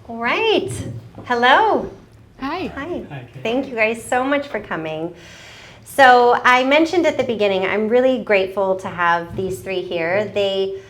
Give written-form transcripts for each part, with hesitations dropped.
All right. Hello. Hi. Hi. Thank you guys so much for coming. So I mentioned at the beginning, I'm really grateful to have these three here. They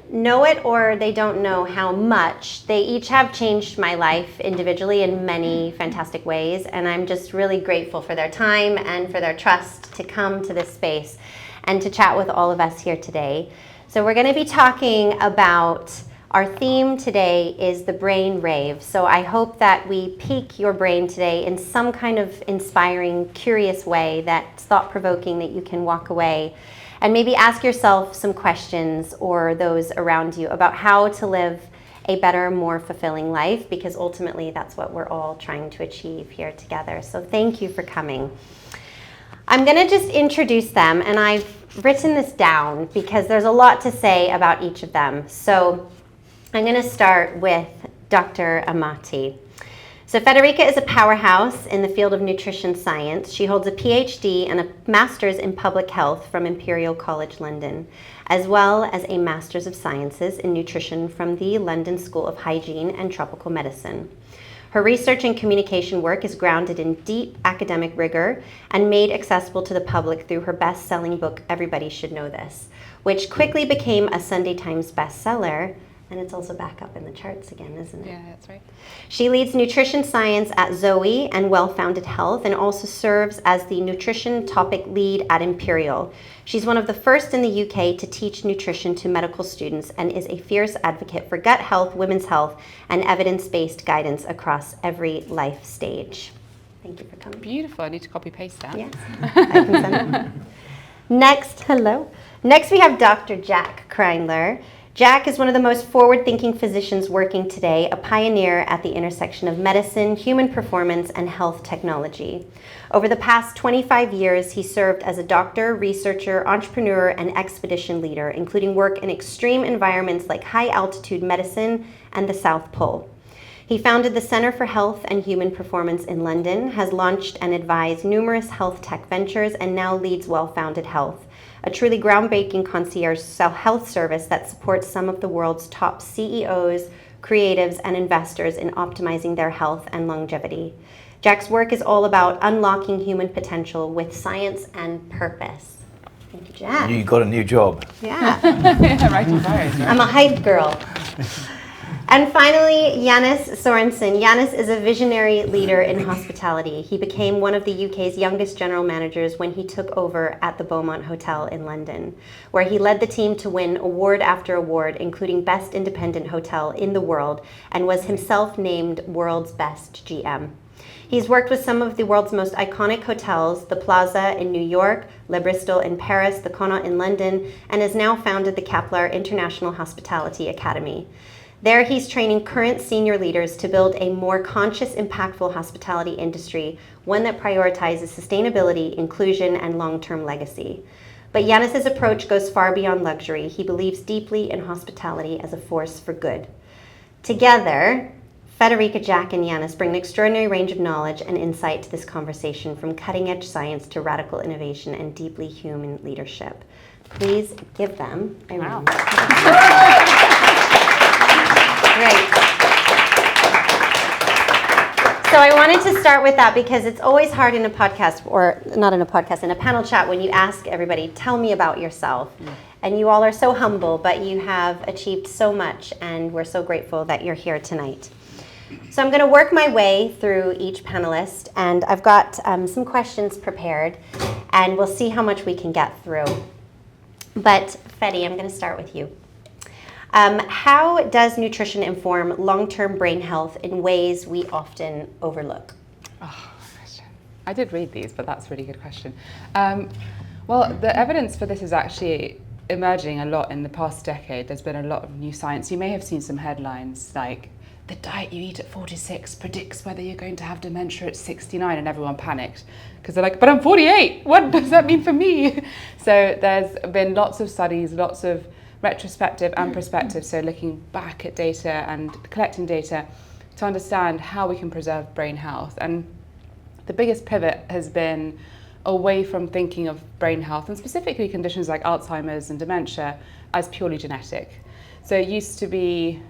know it or they don't know how much. They each have changed my life individually in many fantastic ways, and I'm just really grateful for their time and for their trust to come to this space and to chat with all of us here today. So we're going to be talking about, our theme today is the Brain Rave. So I hope that we pique your brain today in some kind of inspiring, curious way that's thought-provoking, that you can walk away and maybe ask yourself some questions, or those around you, about how to live a better, more fulfilling life, because ultimately that's what we're all trying to achieve here together. So thank you for coming. I'm going to just introduce them, and I've written this down because there's a lot to say about each of them. So I'm going to start with Dr. Amati. So Federica is a powerhouse in the field of nutrition science. She holds a PhD and a master's in public health from Imperial College London, as well as a master's of sciences in nutrition from the London School of Hygiene and Tropical Medicine. Her research and communication work is grounded in deep academic rigor and made accessible to the public through her best-selling book, Everybody Should Know This, which quickly became a Sunday Times bestseller. And it's also back up in the charts again, isn't it? Yeah, that's right. She leads nutrition science at Zoe and WellFounded Health, and also serves as the nutrition topic lead at Imperial. She's one of the first in the UK to teach nutrition to medical students, and is a fierce advocate for gut health, women's health, and evidence-based guidance across every life stage. Thank you for coming. Beautiful. I need to copy-paste that. Yes, I can send them. Next, hello. Next we have Dr. Jack Kreindler. Jack is one of the most forward-thinking physicians working today, a pioneer at the intersection of medicine, human performance, and health technology. Over the past 25 years, he served as a doctor, researcher, entrepreneur, and expedition leader, including work in extreme environments like high-altitude medicine and the South Pole. He founded the Center for Health and Human Performance in London, has launched and advised numerous health tech ventures, and now leads WellFounded Health, a truly groundbreaking concierge health service that supports some of the world's top CEOs, creatives, and investors in optimizing their health and longevity. Jack's work is all about unlocking human potential with science and purpose. Thank you, Jack. You got a new job. Yeah. Writing bios, right? I'm a hype girl. And finally, Sörensen. Yannis is a visionary leader in hospitality. He became one of the UK's youngest general managers when he took over at the Beaumont Hotel in London, where he led the team to win award after award, including Best Independent Hotel in the World, and was himself named World's Best GM. He's worked with some of the world's most iconic hotels, the Plaza in New York, Le Bristol in Paris, the Connaught in London, and has now founded the Kepler International Hospitality Academy. There, he's training current senior leaders to build a more conscious, impactful hospitality industry, one that prioritizes sustainability, inclusion, and long-term legacy. But Yannis's approach goes far beyond luxury. He believes deeply in hospitality as a force for good. Together, Federica, Jack, and Yannis bring an extraordinary range of knowledge and insight to this conversation, from cutting-edge science to radical innovation and deeply human leadership. Please give them a round. Great. So I wanted to start with that because it's always hard in a podcast, or not in a podcast, in a panel chat, when you ask everybody, tell me about yourself. And you all are so humble, but you have achieved so much, and we're so grateful that you're here tonight. So I'm going to work my way through each panelist, and I've got some questions prepared, and we'll see how much we can get through. But Fedi, I'm going to start with you. How does nutrition inform long-term brain health in ways we often overlook? Oh, I did read these, but that's a really good question. Well, the evidence for this is actually emerging a lot in the past decade. There's been a lot of new science. You may have seen some headlines like, the diet you eat at 46 predicts whether you're going to have dementia at 69, and everyone panicked because they're like, but I'm 48, what does that mean for me? So there's been lots of studies, lots of retrospective and prospective, so looking back at data and collecting data to understand how we can preserve brain health. And the biggest pivot has been away from thinking of brain health, and specifically conditions like Alzheimer's and dementia, as purely genetic. So it used to be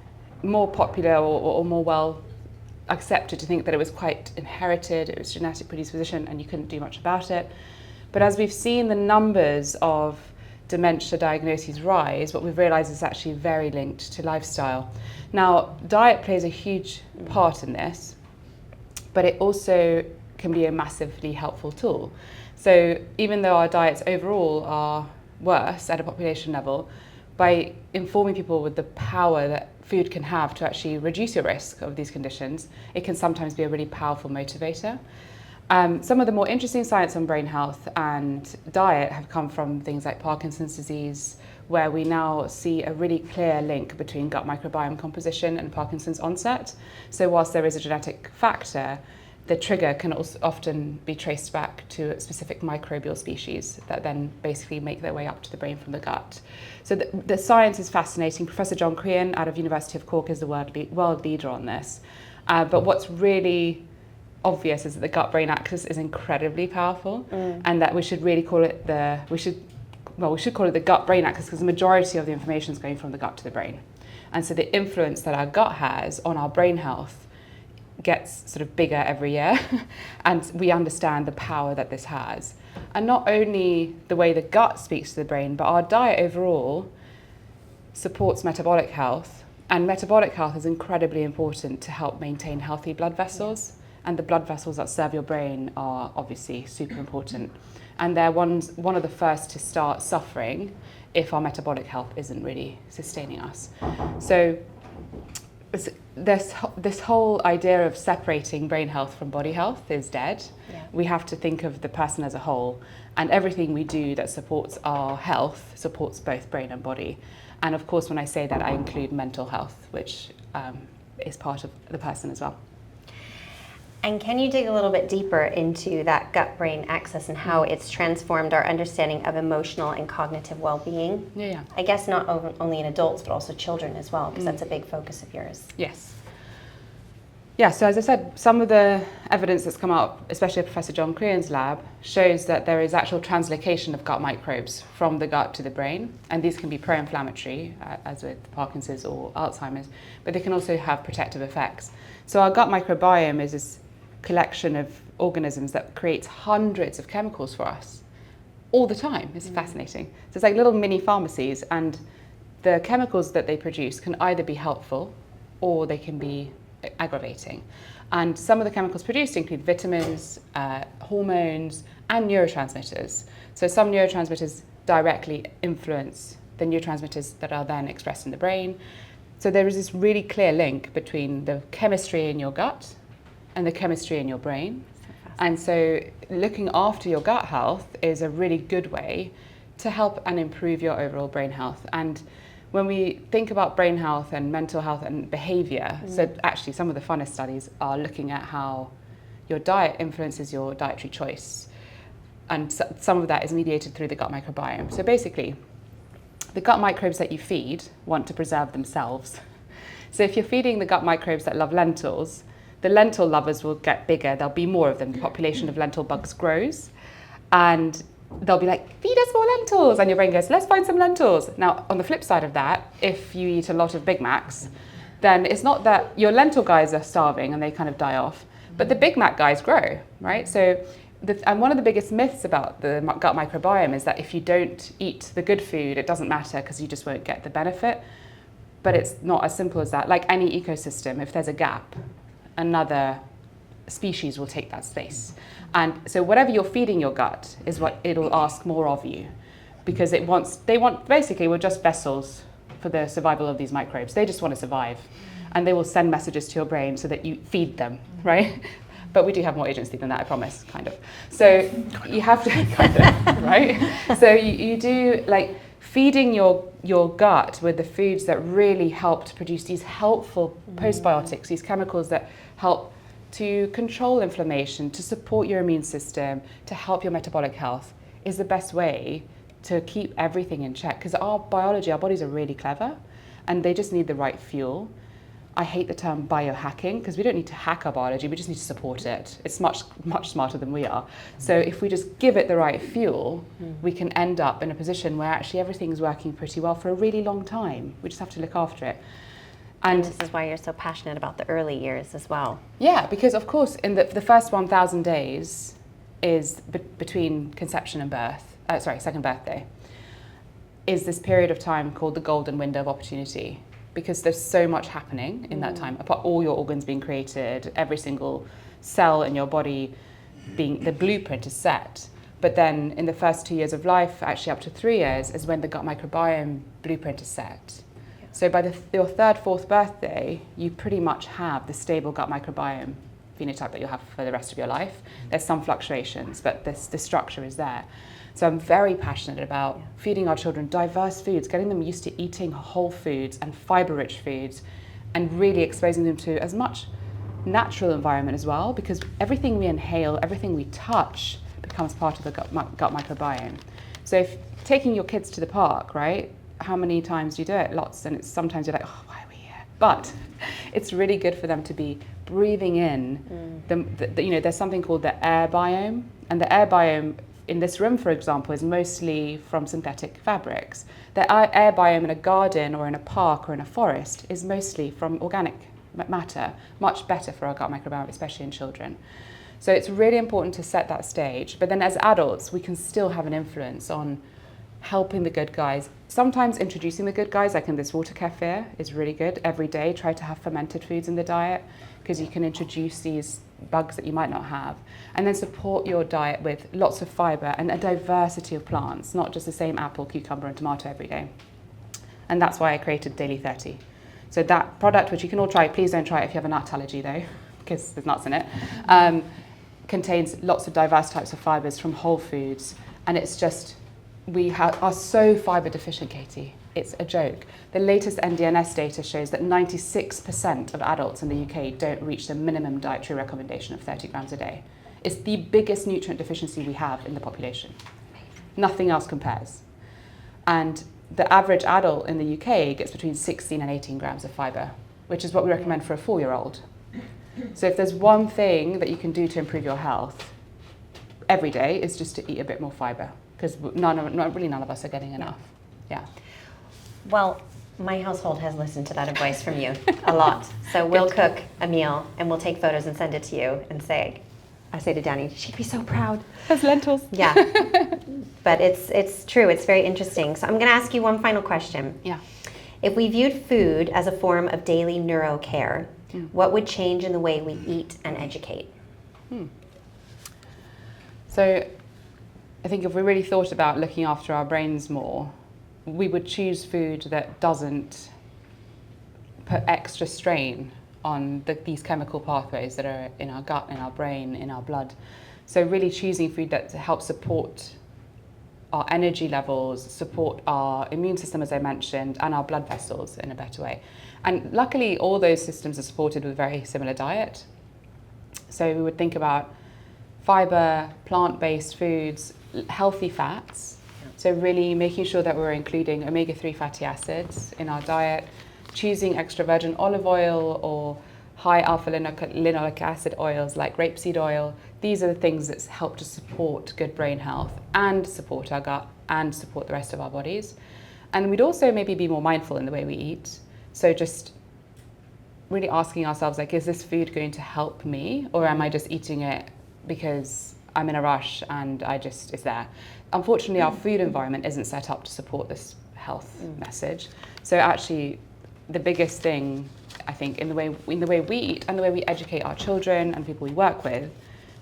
more popular or more well accepted to think that it was quite inherited, it was genetic predisposition, and you couldn't do much about it. But as we've seen the numbers of dementia diagnoses rise, what we've realised is actually very linked to lifestyle. Now, diet plays a huge part in this, but it also can be a massively helpful tool. So even though our diets overall are worse at a population level, by informing people with the power that food can have to actually reduce your risk of these conditions, it can sometimes be a really powerful motivator. Some of the more interesting science on brain health and diet have come from things like Parkinson's disease, where we now see a really clear link between gut microbiome composition and Parkinson's onset. So whilst there is a genetic factor, the trigger can also often be traced back to specific microbial species that then basically make their way up to the brain from the gut. So the science is fascinating. Professor John Crean out of University of Cork is the world leader on this. But what's really obvious is that the gut-brain axis is incredibly powerful, and that we should really call it we should call it the gut-brain axis, because the majority of the information is going from the gut to the brain. And so the influence that our gut has on our brain health gets sort of bigger every year, and we understand the power that this has. And not only the way the gut speaks to the brain, but our diet overall supports metabolic health, and metabolic health is incredibly important to help maintain healthy blood vessels. And the blood vessels that serve your brain are obviously super important. And they're one of the first to start suffering if our metabolic health isn't really sustaining us. So this whole idea of separating brain health from body health is dead. Yeah. We have to think of the person as a whole, and everything we do that supports our health supports both brain and body. And of course, when I say that, I include mental health, which is part of the person as well. And can you dig a little bit deeper into that gut-brain axis and how it's transformed our understanding of emotional and cognitive well-being? Yeah. I guess not only in adults, but also children as well, because that's a big focus of yours. Yes. Yeah, so as I said, some of the evidence that's come out, especially at Professor John Crean's lab, shows that there is actual translocation of gut microbes from the gut to the brain. And these can be pro-inflammatory, as with Parkinson's or Alzheimer's, but they can also have protective effects. So our gut microbiome is this collection of organisms that creates hundreds of chemicals for us all the time. It's fascinating. So it's like little mini pharmacies, and the chemicals that they produce can either be helpful or they can be aggravating. And some of the chemicals produced include vitamins, hormones, and neurotransmitters. So some neurotransmitters directly influence the neurotransmitters that are then expressed in the brain. So there is this really clear link between the chemistry in your gut and the chemistry in your brain. And so looking after your gut health is a really good way to help and improve your overall brain health. And when we think about brain health and mental health and behavior, so actually some of the funnest studies are looking at how your diet influences your dietary choice. And some of that is mediated through the gut microbiome. So basically, the gut microbes that you feed want to preserve themselves. So if you're feeding the gut microbes that love lentils, the lentil lovers will get bigger. There'll be more of them. The population of lentil bugs grows, and they'll be like, feed us more lentils. And your brain goes, let's find some lentils. Now, on the flip side of that, if you eat a lot of Big Macs, then it's not that your lentil guys are starving and they kind of die off, but the Big Mac guys grow, right? So, and one of the biggest myths about the gut microbiome is that if you don't eat the good food, it doesn't matter because you just won't get the benefit. But it's not as simple as that. Like any ecosystem, if there's a gap, another species will take that space. And so whatever you're feeding your gut is what it'll ask more of you, because basically we're just vessels for the survival of these microbes. They just want to survive, and they will send messages to your brain so that you feed them, right? But we do have more agency than that, I promise, kind of. So you have to, kind of, right? So you do, like, feeding your gut with the foods that really help to produce these helpful postbiotics, these chemicals that help to control inflammation, to support your immune system, to help your metabolic health, is the best way to keep everything in check. Because our biology, our bodies are really clever, and they just need the right fuel. I hate the term biohacking, because we don't need to hack our biology, we just need to support it. It's much, much smarter than we are. So if we just give it the right fuel, we can end up in a position where actually everything's working pretty well for a really long time. We just have to look after it. And this is why you're so passionate about the early years as well. Yeah, because of course in the first 1,000 days is between conception and birth, second birthday, is this period of time called the golden window of opportunity, because there's so much happening in that time, apart all your organs being created, every single cell in your body being, the blueprint is set. But then in the first 2 years of life, actually up to 3 years, is when the gut microbiome blueprint is set. So by your third, fourth birthday, you pretty much have the stable gut microbiome phenotype that you'll have for the rest of your life. There's some fluctuations, but the structure is there. So I'm very passionate about feeding our children diverse foods, getting them used to eating whole foods and fiber-rich foods, and really exposing them to as much natural environment as well, because everything we inhale, everything we touch becomes part of the gut microbiome. So if taking your kids to the park, right? How many times do you do it? Lots. And sometimes you're like, oh, why are we here? But it's really good for them to be breathing in. There's something called the air biome. And the air biome in this room, for example, is mostly from synthetic fabrics. The air biome in a garden or in a park or in a forest is mostly from organic matter, much better for our gut microbiome, especially in children. So it's really important to set that stage. But then as adults, we can still have an influence on helping the good guys. Sometimes introducing the good guys, like in this water kefir, is really good. Every day, try to have fermented foods in the diet, because you can introduce these bugs that you might not have. And then support your diet with lots of fiber and a diversity of plants, not just the same apple, cucumber, and tomato every day. And that's why I created Daily 30. So that product, which you can all try, please don't try it if you have a nut allergy though, because there's nuts in it, contains lots of diverse types of fibers from whole foods. And it's just, we are so fiber deficient, Katie. It's a joke. The latest NDNS data shows that 96% of adults in the UK don't reach the minimum dietary recommendation of 30 grams a day. It's the biggest nutrient deficiency we have in the population. Nothing else compares. And the average adult in the UK gets between 16 and 18 grams of fiber, which is what we recommend for a 4-year-old. So if there's one thing that you can do to improve your health every day, is just to eat a bit more fiber, because none of us are getting enough. Yeah. Well, my household has listened to that advice from you a lot. So we'll cook a meal and we'll take photos and send it to you and I say to Danny, she'd be so proud. Those lentils. Yeah. But it's true. It's very interesting. So I'm going to ask you one final question. Yeah. If we viewed food as a form of daily neuro care, what would change in the way we eat and educate? So I think if we really thought about looking after our brains more, we would choose food that doesn't put extra strain on these chemical pathways that are in our gut, in our brain, in our blood. So really choosing food that helps support our energy levels, support our immune system, as I mentioned, and our blood vessels in a better way. And luckily, all those systems are supported with very similar diet. So we would think about fiber, plant-based foods, healthy fats. So really making sure that we're including omega-3 fatty acids in our diet, choosing extra virgin olive oil or high alpha linoleic acid oils like rapeseed oil. These are the things that help to support good brain health and support our gut and support the rest of our bodies. And we'd also maybe be more mindful in the way we eat. So just really asking ourselves, like, is this food going to help me, or am I just eating it because I'm in a rush and it's there? Unfortunately, our food environment isn't set up to support this health message. So actually, the biggest thing, I think, in the way we eat and the way we educate our children and people we work with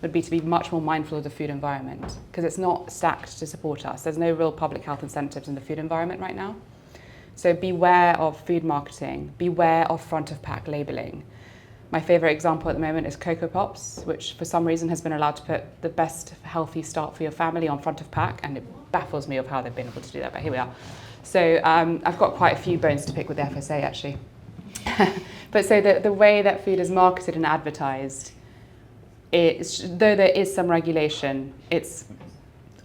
would be to be much more mindful of the food environment, because it's not stacked to support us. There's no real public health incentives in the food environment right now. So beware of food marketing, beware of front of pack labeling. My favorite example at the moment is Cocoa Pops, which for some reason has been allowed to put the best healthy start for your family on front of pack, and it baffles me of how they've been able to do that, but here we are. So I've got quite a few bones to pick with the FSA actually. But so the way that food is marketed and advertised, though there is some regulation, it's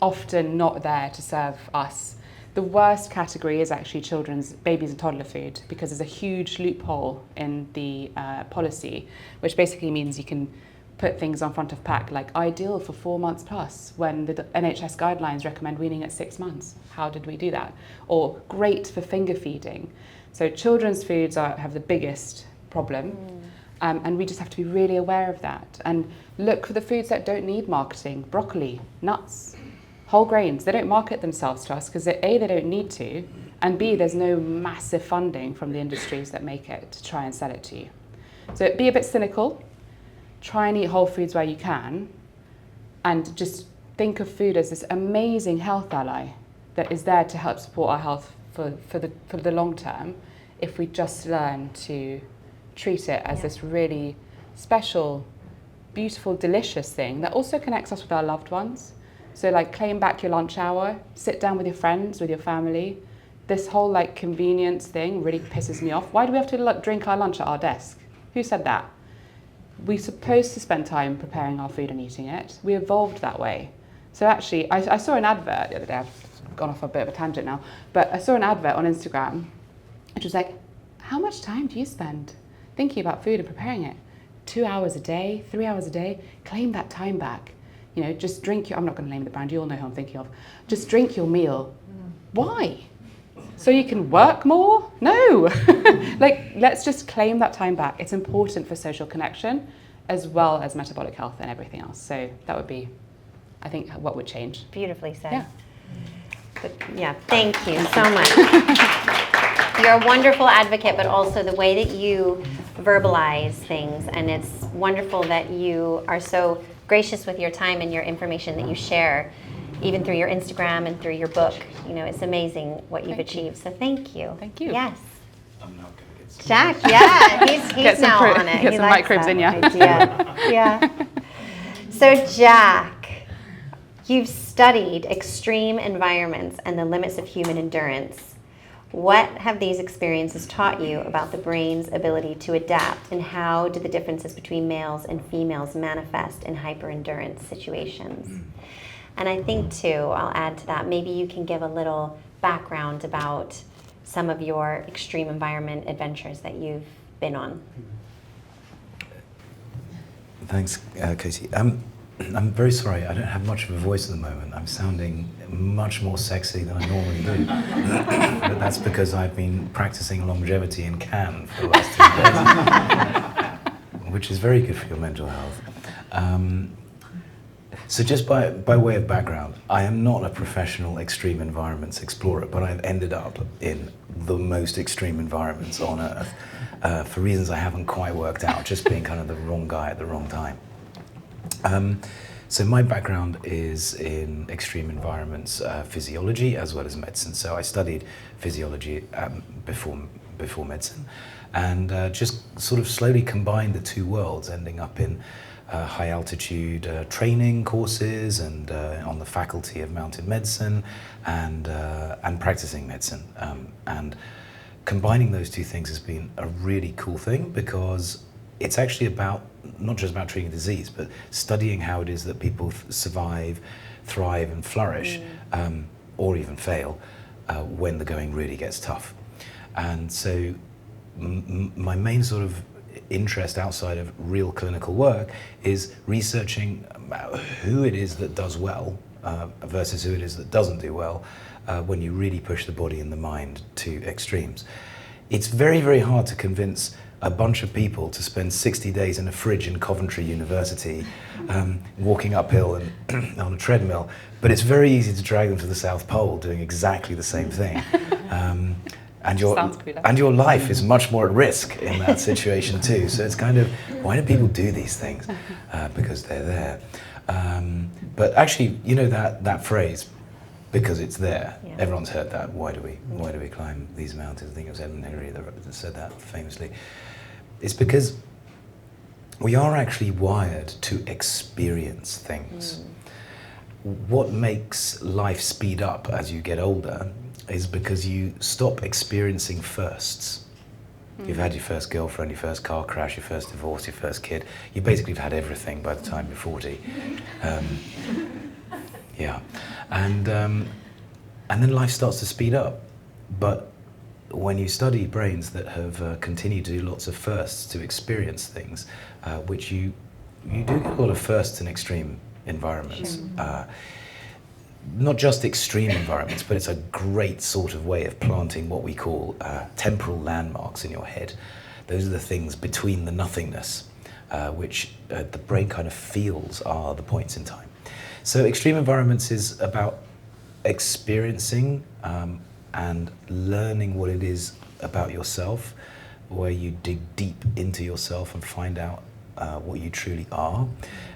often not there to serve us. The worst category is actually children's, babies and toddler food, because there's a huge loophole in the policy, which basically means you can put things on front of pack, like ideal for 4 months plus, when the NHS guidelines recommend weaning at 6 months. How did we do that? Or great for finger feeding. So children's foods have the biggest problem, and we just have to be really aware of that. And look for the foods that don't need marketing: broccoli, nuts, whole grains. They don't market themselves to us because A, they don't need to, and B, there's no massive funding from the industries that make it to try and sell it to you. So be a bit cynical. Try and eat whole foods where you can, and just think of food as this amazing health ally that is there to help support our health for the long term, if we just learn to treat it as this really special, beautiful, delicious thing that also connects us with our loved ones. So like, claim back your lunch hour, sit down with your friends, with your family. This whole like convenience thing really pisses me off. Why do we have to drink our lunch at our desk? Who said that? We're supposed to spend time preparing our food and eating it. We evolved that way. So actually, I saw an advert the other day. I've gone off a bit of a tangent now, but I saw an advert on Instagram, which was like, how much time do you spend thinking about food and preparing it? 2 hours a day, 3 hours a day? Claim that time back. You know, just drink your, I'm not going to name the brand, you all know who I'm thinking of. Just drink your meal. Why? So you can work more? No. Like, let's just claim that time back. It's important for social connection as well as metabolic health and everything else. So that would be, I think, what would change. Beautifully said. Yeah. But, yeah, thank you so much. You're a wonderful advocate, but also the way that you verbalize things, and it's wonderful that you are so gracious with your time and your information that you share, even through your Instagram and through your book. You know, it's amazing what you've achieved. So thank you. Thank you. Yes. I'm not going to get some. Jack, yeah, he's now on it. Get He some likes microbes that in ya. idea. Yeah. So Jack, you've studied extreme environments and the limits of human endurance. What have these experiences taught you about the brain's ability to adapt, and how do the differences between males and females manifest in hyperendurance situations? And I think too, I'll add to that, maybe you can give a little background about some of your extreme environment adventures that you've been on. Thanks, Katie. I'm very sorry, I don't have much of a voice at the moment. I'm sounding much more sexy than I normally do. But that's because I've been practicing longevity in Cannes for the last 3 days, which is very good for your mental health. So just by way of background, I am not a professional extreme environments explorer, but I've ended up in the most extreme environments on Earth for reasons I haven't quite worked out, just being kind of the wrong guy at the wrong time. So my background is in extreme environments, physiology as well as medicine. So I studied physiology before medicine, and just sort of slowly combined the two worlds, ending up in high altitude training courses and on the faculty of mountain medicine and practicing medicine. And combining those two things has been a really cool thing, because it's actually about not just about treating disease, but studying how it is that people survive, thrive, and flourish, or even fail when the going really gets tough. And so my main sort of interest outside of real clinical work is researching who it is that does well versus who it is that doesn't do well when you really push the body and the mind to extremes. It's very, very hard to convince a bunch of people to spend 60 days in a fridge in Coventry University, walking uphill and on a treadmill, but it's very easy to drag them to the South Pole doing exactly the same thing. And your life is much more at risk in that situation too. So it's kind of, why do people do these things? Because they're there. But actually, you know that phrase, because it's there. Yeah. Everyone's heard that. Why do we climb these mountains? I think it was Edmund Hillary that said that famously. It's because we are actually wired to experience things. What makes life speed up as you get older is because you stop experiencing firsts. You've had your first girlfriend, your first car crash, your first divorce, your first kid. You basically have had everything by the time you're 40. Yeah, and then life starts to speed up. But when you study brains that have continued to do lots of firsts, to experience things which you you do get a lot of firsts in extreme environments. Not just extreme environments, but it's a great sort of way of planting what we call temporal landmarks in your head. Those are the things between the nothingness, which the brain kind of feels are the points in time. So extreme environments is about experiencing and learning what it is about yourself, where you dig deep into yourself and find out what you truly are.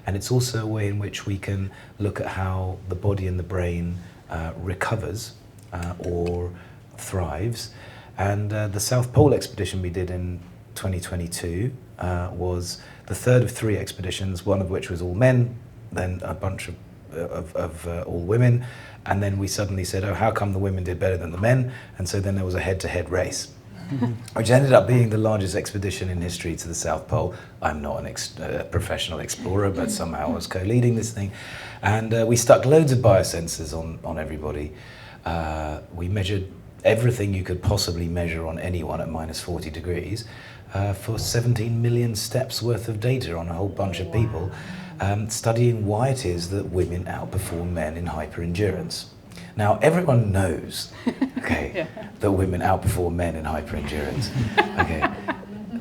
And it's also a way in which we can look at how the body and the brain recovers or thrives. And the South Pole expedition we did in 2022 was the third of 3 expeditions, one of which was all men, then a bunch of all women, and then we suddenly said, oh, how come the women did better than the men? And so then there was a head-to-head race, which ended up being the largest expedition in history to the South Pole. I'm not a professional explorer, but somehow I was co-leading this thing. And we stuck loads of biosensors on everybody. We measured everything you could possibly measure on anyone at minus 40 degrees for 17 million steps worth of data on a whole bunch of people, studying why it is that women outperform men in hyperendurance. Now, everyone knows, okay, that women outperform men in hyperendurance. Okay,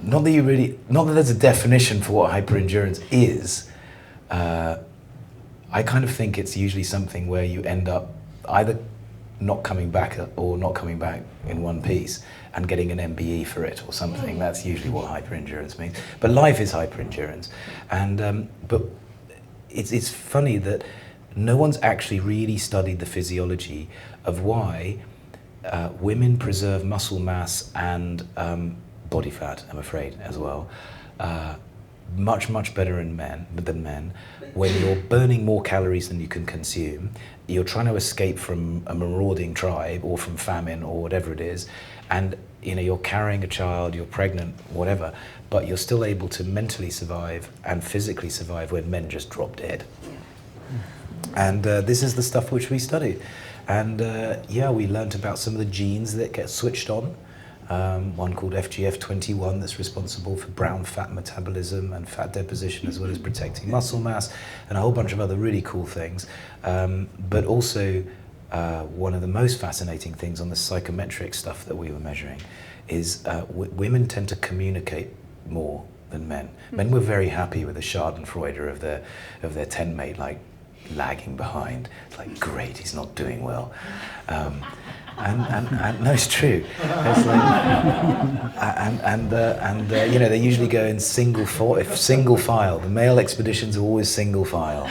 not that there's a definition for what hyperendurance is. I kind of think it's usually something where you end up either not coming back or not coming back in one piece and getting an MBE for it or something. That's usually what hyperendurance means. But life is hyperendurance, and but it's funny that no one's actually really studied the physiology of why women preserve muscle mass and body fat, I'm afraid, as well, much better than men. When you're burning more calories than you can consume, you're trying to escape from a marauding tribe or from famine or whatever it is, and you're carrying a child, you're pregnant, whatever, but you're still able to mentally survive and physically survive when men just drop dead. And this is the stuff which we studied. And we learnt about some of the genes that get switched on. One called FGF21 that's responsible for brown fat metabolism and fat deposition, as well as protecting muscle mass, and a whole bunch of other really cool things. But also, one of the most fascinating things on the psychometric stuff that we were measuring is women tend to communicate more than men. Men were very happy with the Schadenfreude of their tent mate, like lagging behind. It's like, great, he's not doing well. And no, it's true. It's like, they usually go in single file. The male expeditions are always single file,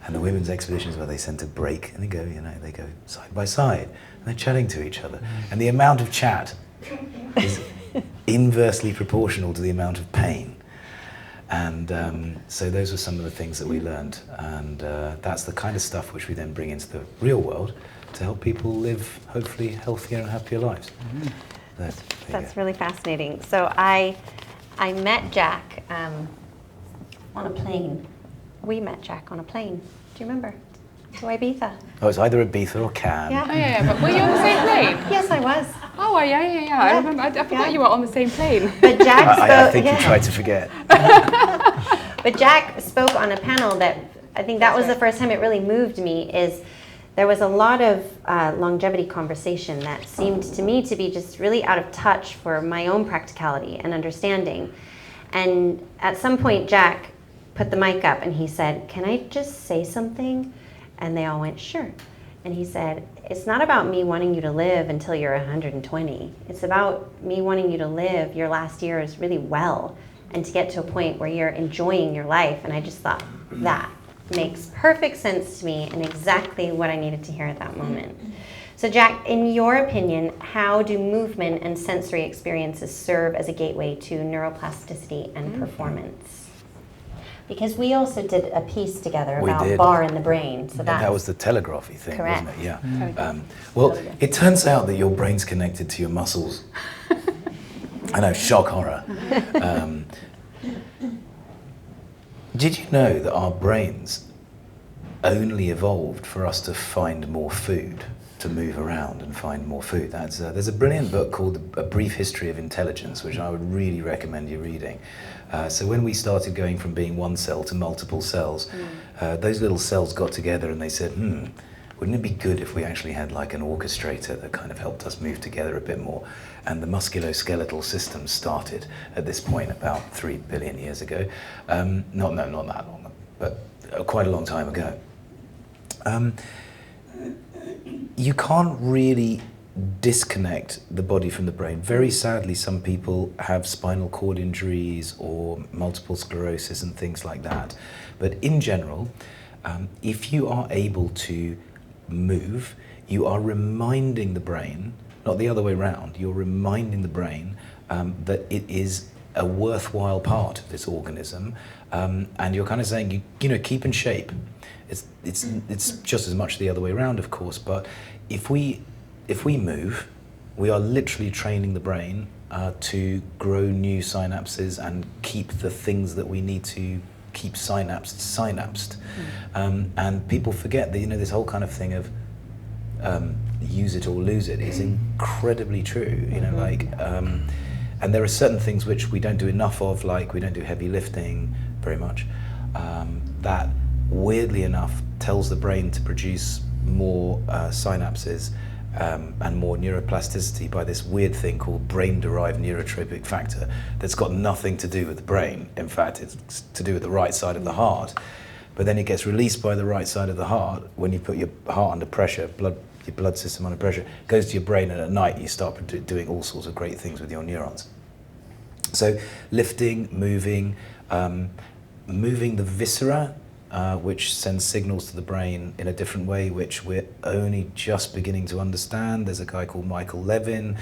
and the women's expeditions where they tend to break and they go side by side and they're chatting to each other. And the amount of chat is inversely proportional to the amount of pain. And so those were some of the things that we learned, and that's the kind of stuff which we then bring into the real world to help people live, hopefully, healthier and happier lives. That's really fascinating. So I met Jack on a plane. We met Jack on a plane. Do you remember? To Ibiza. Oh, it's either Ibiza or Cannes. Yeah. Oh, yeah. But were you on the same plane? Yes, I was. Oh, yeah. I remember. I forgot you were on the same plane. But Jack spoke. I think you tried to forget. But Jack spoke on a panel that I think that was the first time it really moved me. Is there was a lot of longevity conversation that seemed to me to be just really out of touch for my own practicality and understanding. And at some point, Jack put the mic up and he said, "Can I just say something?" And they all went, "Sure." And he said, "It's not about me wanting you to live until you're 120. It's about me wanting you to live your last years really well and to get to a point where you're enjoying your life." And I just thought, that makes perfect sense to me and exactly what I needed to hear at that moment. So Jack, in your opinion, how do movement and sensory experiences serve as a gateway to neuroplasticity and performance? Because we also did a piece together about Barre in the brain. So that was the telegraphy thing, correct. Wasn't it? Yeah. Well, it turns out that your brain's connected to your muscles. I know, shock horror. Did you know that our brains only evolved for us to find more food? to move around and find more food. There's a brilliant book called A Brief History of Intelligence, which I would really recommend you reading. So when we started going from being one cell to multiple cells, those little cells got together and they said, wouldn't it be good if we actually had like an orchestrator that kind of helped us move together a bit more? And the musculoskeletal system started at this point about 3 billion years ago. Not that long, but quite a long time ago. You can't really disconnect the body from the brain. Very sadly, some people have spinal cord injuries or multiple sclerosis and things like that. But in general, if you are able to move, you are reminding the brain, not the other way around, you're reminding the brain that it is a worthwhile part of this organism, and you're kind of saying, you know, keep in shape. It's just as much the other way around, of course, but if we move, we are literally training the brain to grow new synapses and keep the things that we need to keep synapsed. And people forget that, you know, this whole kind of thing of use it or lose it is incredibly true, you know, like, and there are certain things which we don't do enough of, like we don't do heavy lifting very much, that weirdly enough tells the brain to produce more synapses and more neuroplasticity by this weird thing called brain-derived neurotropic factor that's got nothing to do with the brain. In fact, it's to do with the right side of the heart. But then it gets released by the right side of the heart when you put your heart under pressure, your blood system under pressure, goes to your brain, and at night you start doing all sorts of great things with your neurons. So lifting, moving the viscera, which sends signals to the brain in a different way, which we're only just beginning to understand. There's a guy called Michael Levin,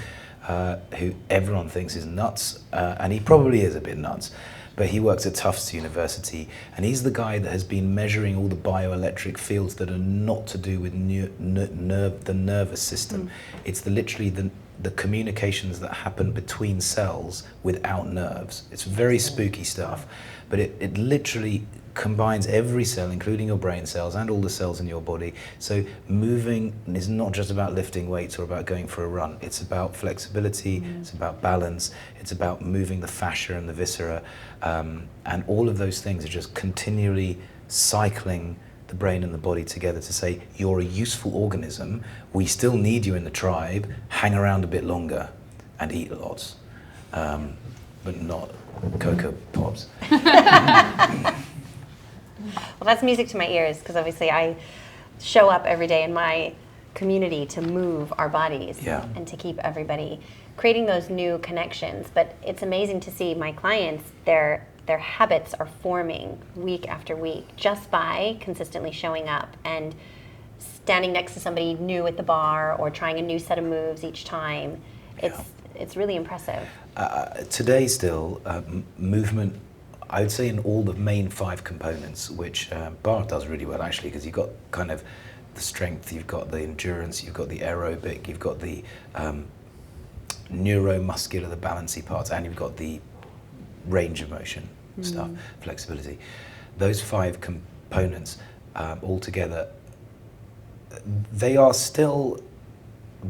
who everyone thinks is nuts, and he probably is a bit nuts, but he works at Tufts University, and he's the guy that has been measuring all the bioelectric fields that are not to do with the nervous system. It's literally the communications that happen between cells without nerves. It's very spooky stuff, but it literally combines every cell, including your brain cells and all the cells in your body. So moving is not just about lifting weights or about going for a run. It's about flexibility, it's about balance, it's about moving the fascia and the viscera, and all of those things are just continually cycling the brain and the body together to say, you're a useful organism, we still need you in the tribe, hang around a bit longer and eat lots, but not Cocoa Pops. Well, that's music to my ears, because obviously I show up every day in my community to move our bodies and to keep everybody creating those new connections. But it's amazing to see my clients, their habits are forming week after week just by consistently showing up and standing next to somebody new at the bar or trying a new set of moves each time. It's really impressive. Today still, movement, I would say in all the main 5 components, which Barre does really well actually, because you've got kind of the strength, you've got the endurance, you've got the aerobic, you've got the neuromuscular, the balancy parts, and you've got the range of motion stuff, flexibility. Those 5 components all together, they are still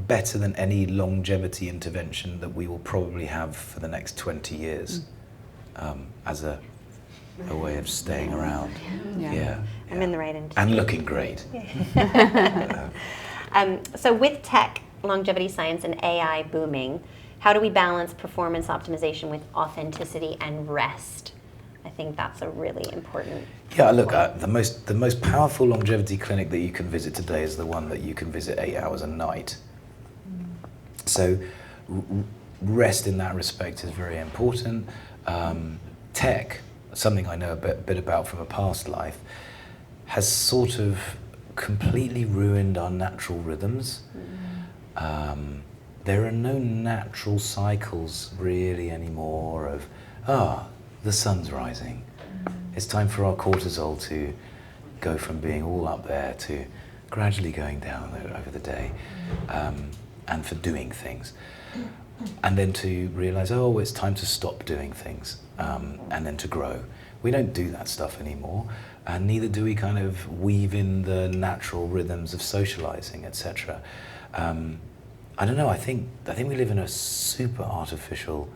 better than any longevity intervention that we will probably have for the next 20 years as a way of staying around. I'm in the right industry. And looking great. So with tech, longevity science, and AI booming, how do we balance performance optimization with authenticity and rest? I think that's a really important Look, the most powerful longevity clinic that you can visit today is the one that you can visit 8 hours a night. So rest in that respect is very important. Tech, something I know a bit about from a past life, has sort of completely ruined our natural rhythms. There are no natural cycles really anymore of, the sun's rising. It's time for our cortisol to go from being all up there to gradually going down over the day, and for doing things. And then to realize, it's time to stop doing things, and then to grow. We don't do that stuff anymore, and neither do we kind of weave in the natural rhythms of socializing, etc. I don't know. I think we live in a super artificial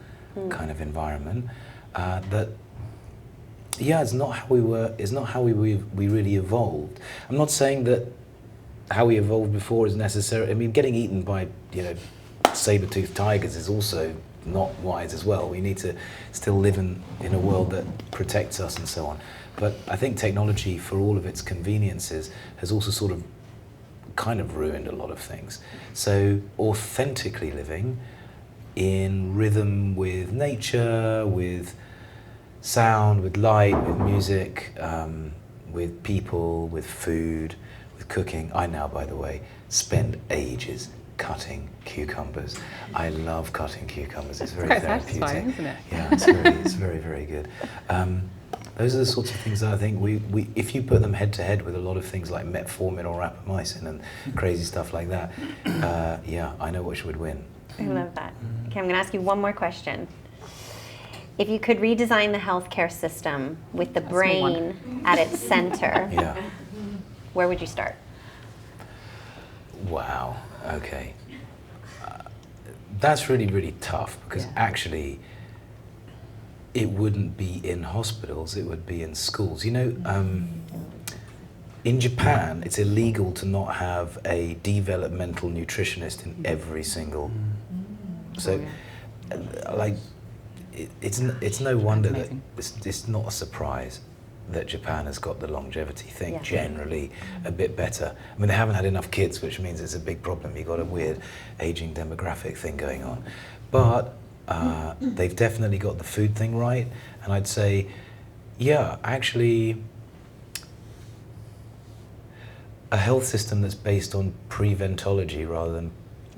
kind of environment that. Yeah, it's not how we were. It's not how we really evolved. I'm not saying that how we evolved before is necessary. I mean, getting eaten by saber-toothed tigers is also not wise as well. We need to still live in a world that protects us and so on. But I think technology, for all of its conveniences, has also sort of kind of ruined a lot of things. So authentically living in rhythm with nature, with sound, with light, with music, with people, with food, with cooking. I now, by the way, spend ages cutting cucumbers. I love cutting cucumbers. It's very therapeutic. Satisfying, isn't it? Yeah, it's very, very good. Those are the sorts of things that I think we if you put them head to head with a lot of things like metformin or rapamycin and crazy stuff like that, yeah, I know which would win. I love that. Okay, I'm going to ask you one more question. If you could redesign the healthcare system with the brain at its center, Yeah. where would you start? Wow. Okay. That's really, really tough because actually it wouldn't be in hospitals, it would be in schools. You know, in Japan, it's illegal to not have a developmental nutritionist in every single. So, like, it's no wonder that it's not a surprise that Japan has got the longevity thing generally a bit better. I mean, they haven't had enough kids, which means it's a big problem. You've got a weird aging demographic thing going on. But they've definitely got the food thing right. And I'd say, yeah, actually, a health system that's based on preventology rather than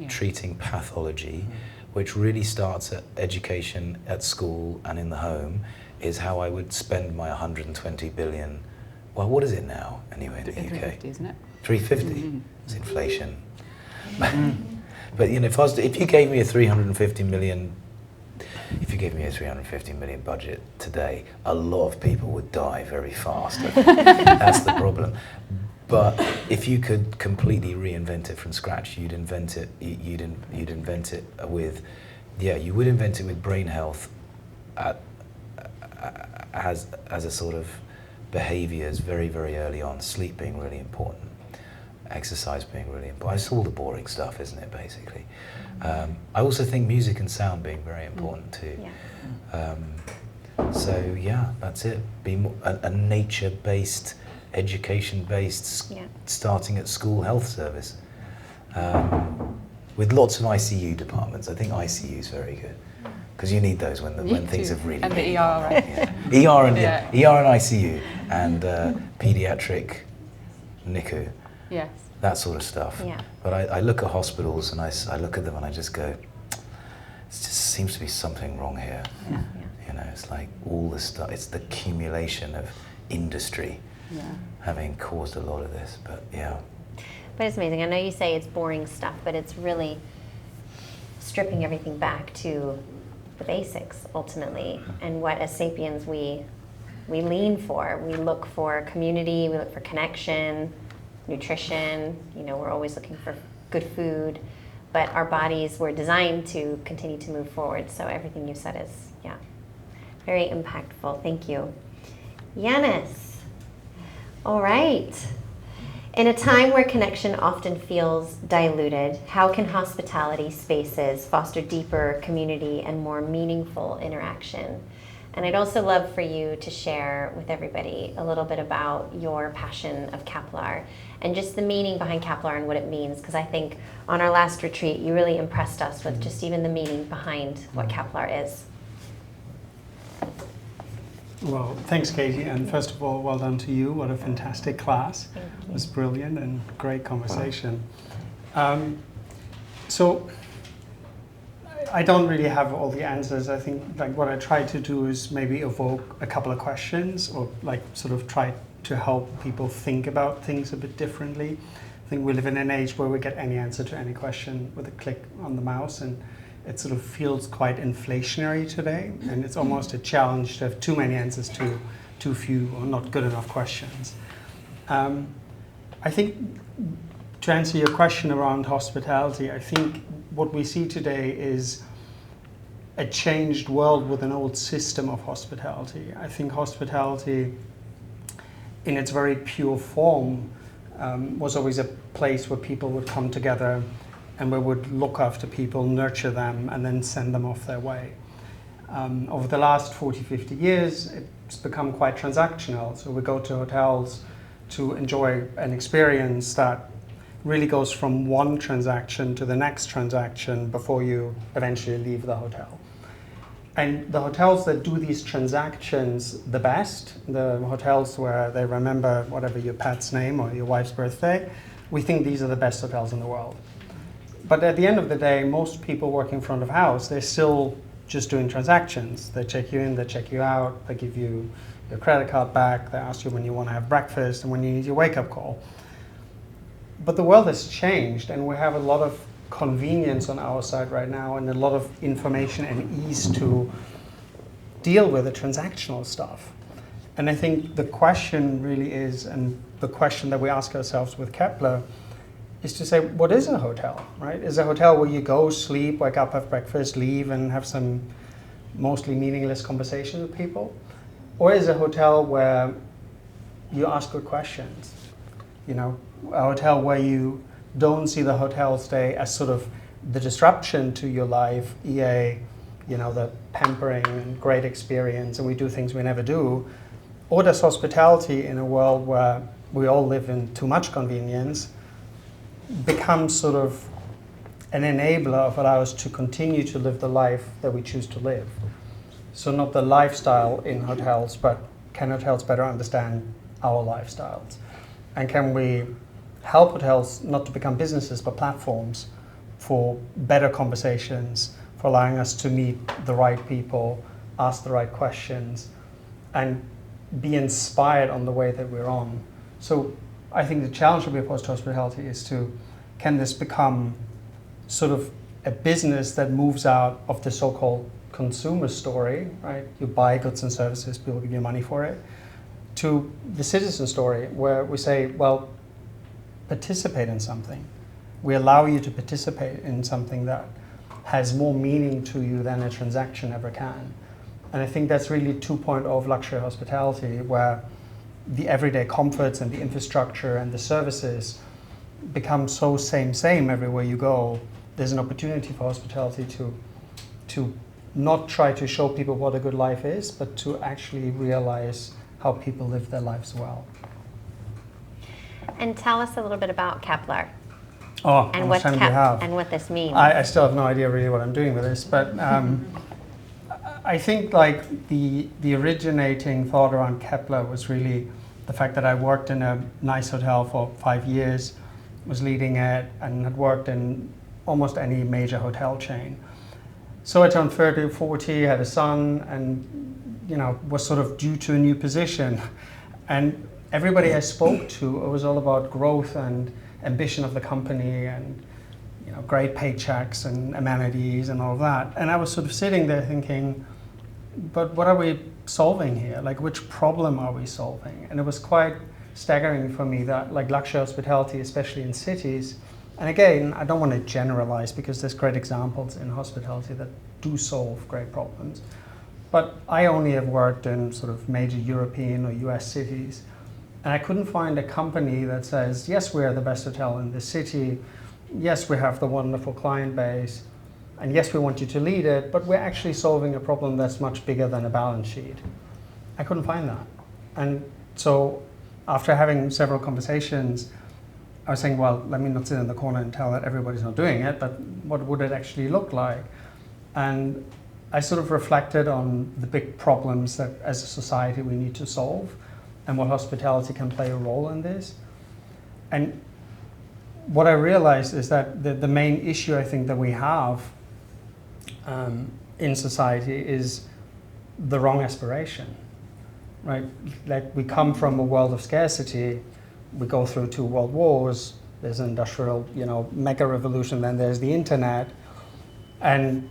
treating pathology, which really starts at education at school and in the home, is how I would spend my 120 billion. Well, what is it now, anyway, in the UK? 350, isn't it? 350? It's inflation. But you know, if you gave me a 350 million budget today, a lot of people would die very fast. That's the problem. But if you could completely reinvent it from scratch, you'd invent it with, you would invent it with brain health as a sort of behaviours very, very early on. Sleep being really important, exercise being really important. It's all the boring stuff, isn't it, basically? I also think music and sound being very important too. So yeah, that's it. Be more, a nature-based, education-based, starting at school health service, with lots of ICU departments. I think ICU is very good because you need those when things have really. And really the ER, right? ER and ER and ICU and pediatric NICU. Yes. That sort of stuff. Yeah. But I look at hospitals and I look at them and I just go, it just seems to be something wrong here. Yeah. You know, it's like all the stuff. It's the accumulation of industry having caused a lot of this. But yeah. But it's amazing. I know you say it's boring stuff, but it's really stripping everything back to the basics ultimately, and what as sapiens we lean for. We look for community, we look for connection, nutrition. You know, we're always looking for good food, but our bodies were designed to continue to move forward. So everything you said is very impactful. Thank you. Yanis. All right. In a time where connection often feels diluted, how can hospitality spaces foster deeper community and more meaningful interaction? And I'd also love for you to share with everybody a little bit about your passion of Kepler and just the meaning behind Kepler and what it means, because I think on our last retreat you really impressed us with just even the meaning behind what Kepler is. Well, thanks, Katie, and first of all, well done to you. What a fantastic class. It was brilliant and great conversation. So I don't really have all the answers. I think like what I try to do is maybe evoke a couple of questions or like sort of try to help people think about things a bit differently. I think we live in an age where we get any answer to any question with a click on the mouse, and it sort of feels quite inflationary today, and it's almost a challenge to have too many answers to too few or not good enough questions. I think to answer your question around hospitality, I think what we see today is a changed world with an old system of hospitality. I think hospitality, in its very pure form, was always a place where people would come together and we would look after people, nurture them, and then send them off their way. Over the last 40, 50 years, it's become quite transactional. So we go to hotels to enjoy an experience that really goes from one transaction to the next transaction before you eventually leave the hotel. And the hotels that do these transactions the best, the hotels where they remember whatever your pet's name or your wife's birthday, we think these are the best hotels in the world. But at the end of the day, most people working front of house, they're still just doing transactions. They check you in, they check you out, they give you your credit card back, they ask you when you want to have breakfast and when you need your wake-up call. But the world has changed, and we have a lot of convenience on our side right now and a lot of information and ease to deal with the transactional stuff. And I think the question really is, and the question that we ask ourselves with Kepler, is to say, what is a hotel, right? Is a hotel where you go, sleep, wake up, have breakfast, leave, and have some mostly meaningless conversation with people? Or is a hotel where you ask good questions? You know, a hotel where you don't see the hotel stay as sort of the disruption to your life, EA, you know, the pampering and great experience, and we do things we never do. Or does hospitality, in a world where we all live in too much convenience, become sort of an enabler of allow us to continue to live the life that we choose to live? So not the lifestyle in hotels, but can hotels better understand our lifestyles? And can we help hotels not to become businesses, but platforms for better conversations, for allowing us to meet the right people, ask the right questions, and be inspired on the way that we're on? So I think the challenge that we pose to hospitality is to, can this become sort of a business that moves out of the so-called consumer story, right? You buy goods and services, people give you money for it, to the citizen story, where we say, well, participate in something. We allow you to participate in something that has more meaning to you than a transaction ever can. And I think that's really 2.0 of luxury hospitality, where the everyday comforts and the infrastructure and the services become so same everywhere you go. There's an opportunity for hospitality to not try to show people what a good life is, but to actually realize how people live their lives well. And tell us a little bit about Kepler. Oh, and how what much time do you have? And what this means. I still have no idea really what I'm doing with this, but I think like the originating thought around Kepler was really the fact that I worked in a nice hotel for 5 years, was leading it, and had worked in almost any major hotel chain. So I turned 30, 40, had a son, and you know, was sort of due to a new position. And everybody I spoke to, it was all about growth and ambition of the company and, you know, great paychecks and amenities and all of that. And I was sort of sitting there thinking, but what are we solving here? Like, which problem are we solving? And it was quite staggering for me that, like, luxury hospitality, especially in cities, and again, I don't want to generalize because there's great examples in hospitality that do solve great problems. But I only have worked in sort of major European or US cities, and I couldn't find a company that says, yes, we are the best hotel in this city, yes, we have the wonderful client base, and yes, we want you to lead it, but we're actually solving a problem that's much bigger than a balance sheet. I couldn't find that. And so after having several conversations, I was saying, well, let me not sit in the corner and tell that everybody's not doing it, but what would it actually look like? And I sort of reflected on the big problems that as a society we need to solve and what hospitality can play a role in this. And what I realized is that the main issue I think that we have in society is the wrong aspiration, right? Like, we come from a world of scarcity. We go through 2 world wars, there's an industrial, you know, mega revolution, then there's the internet. And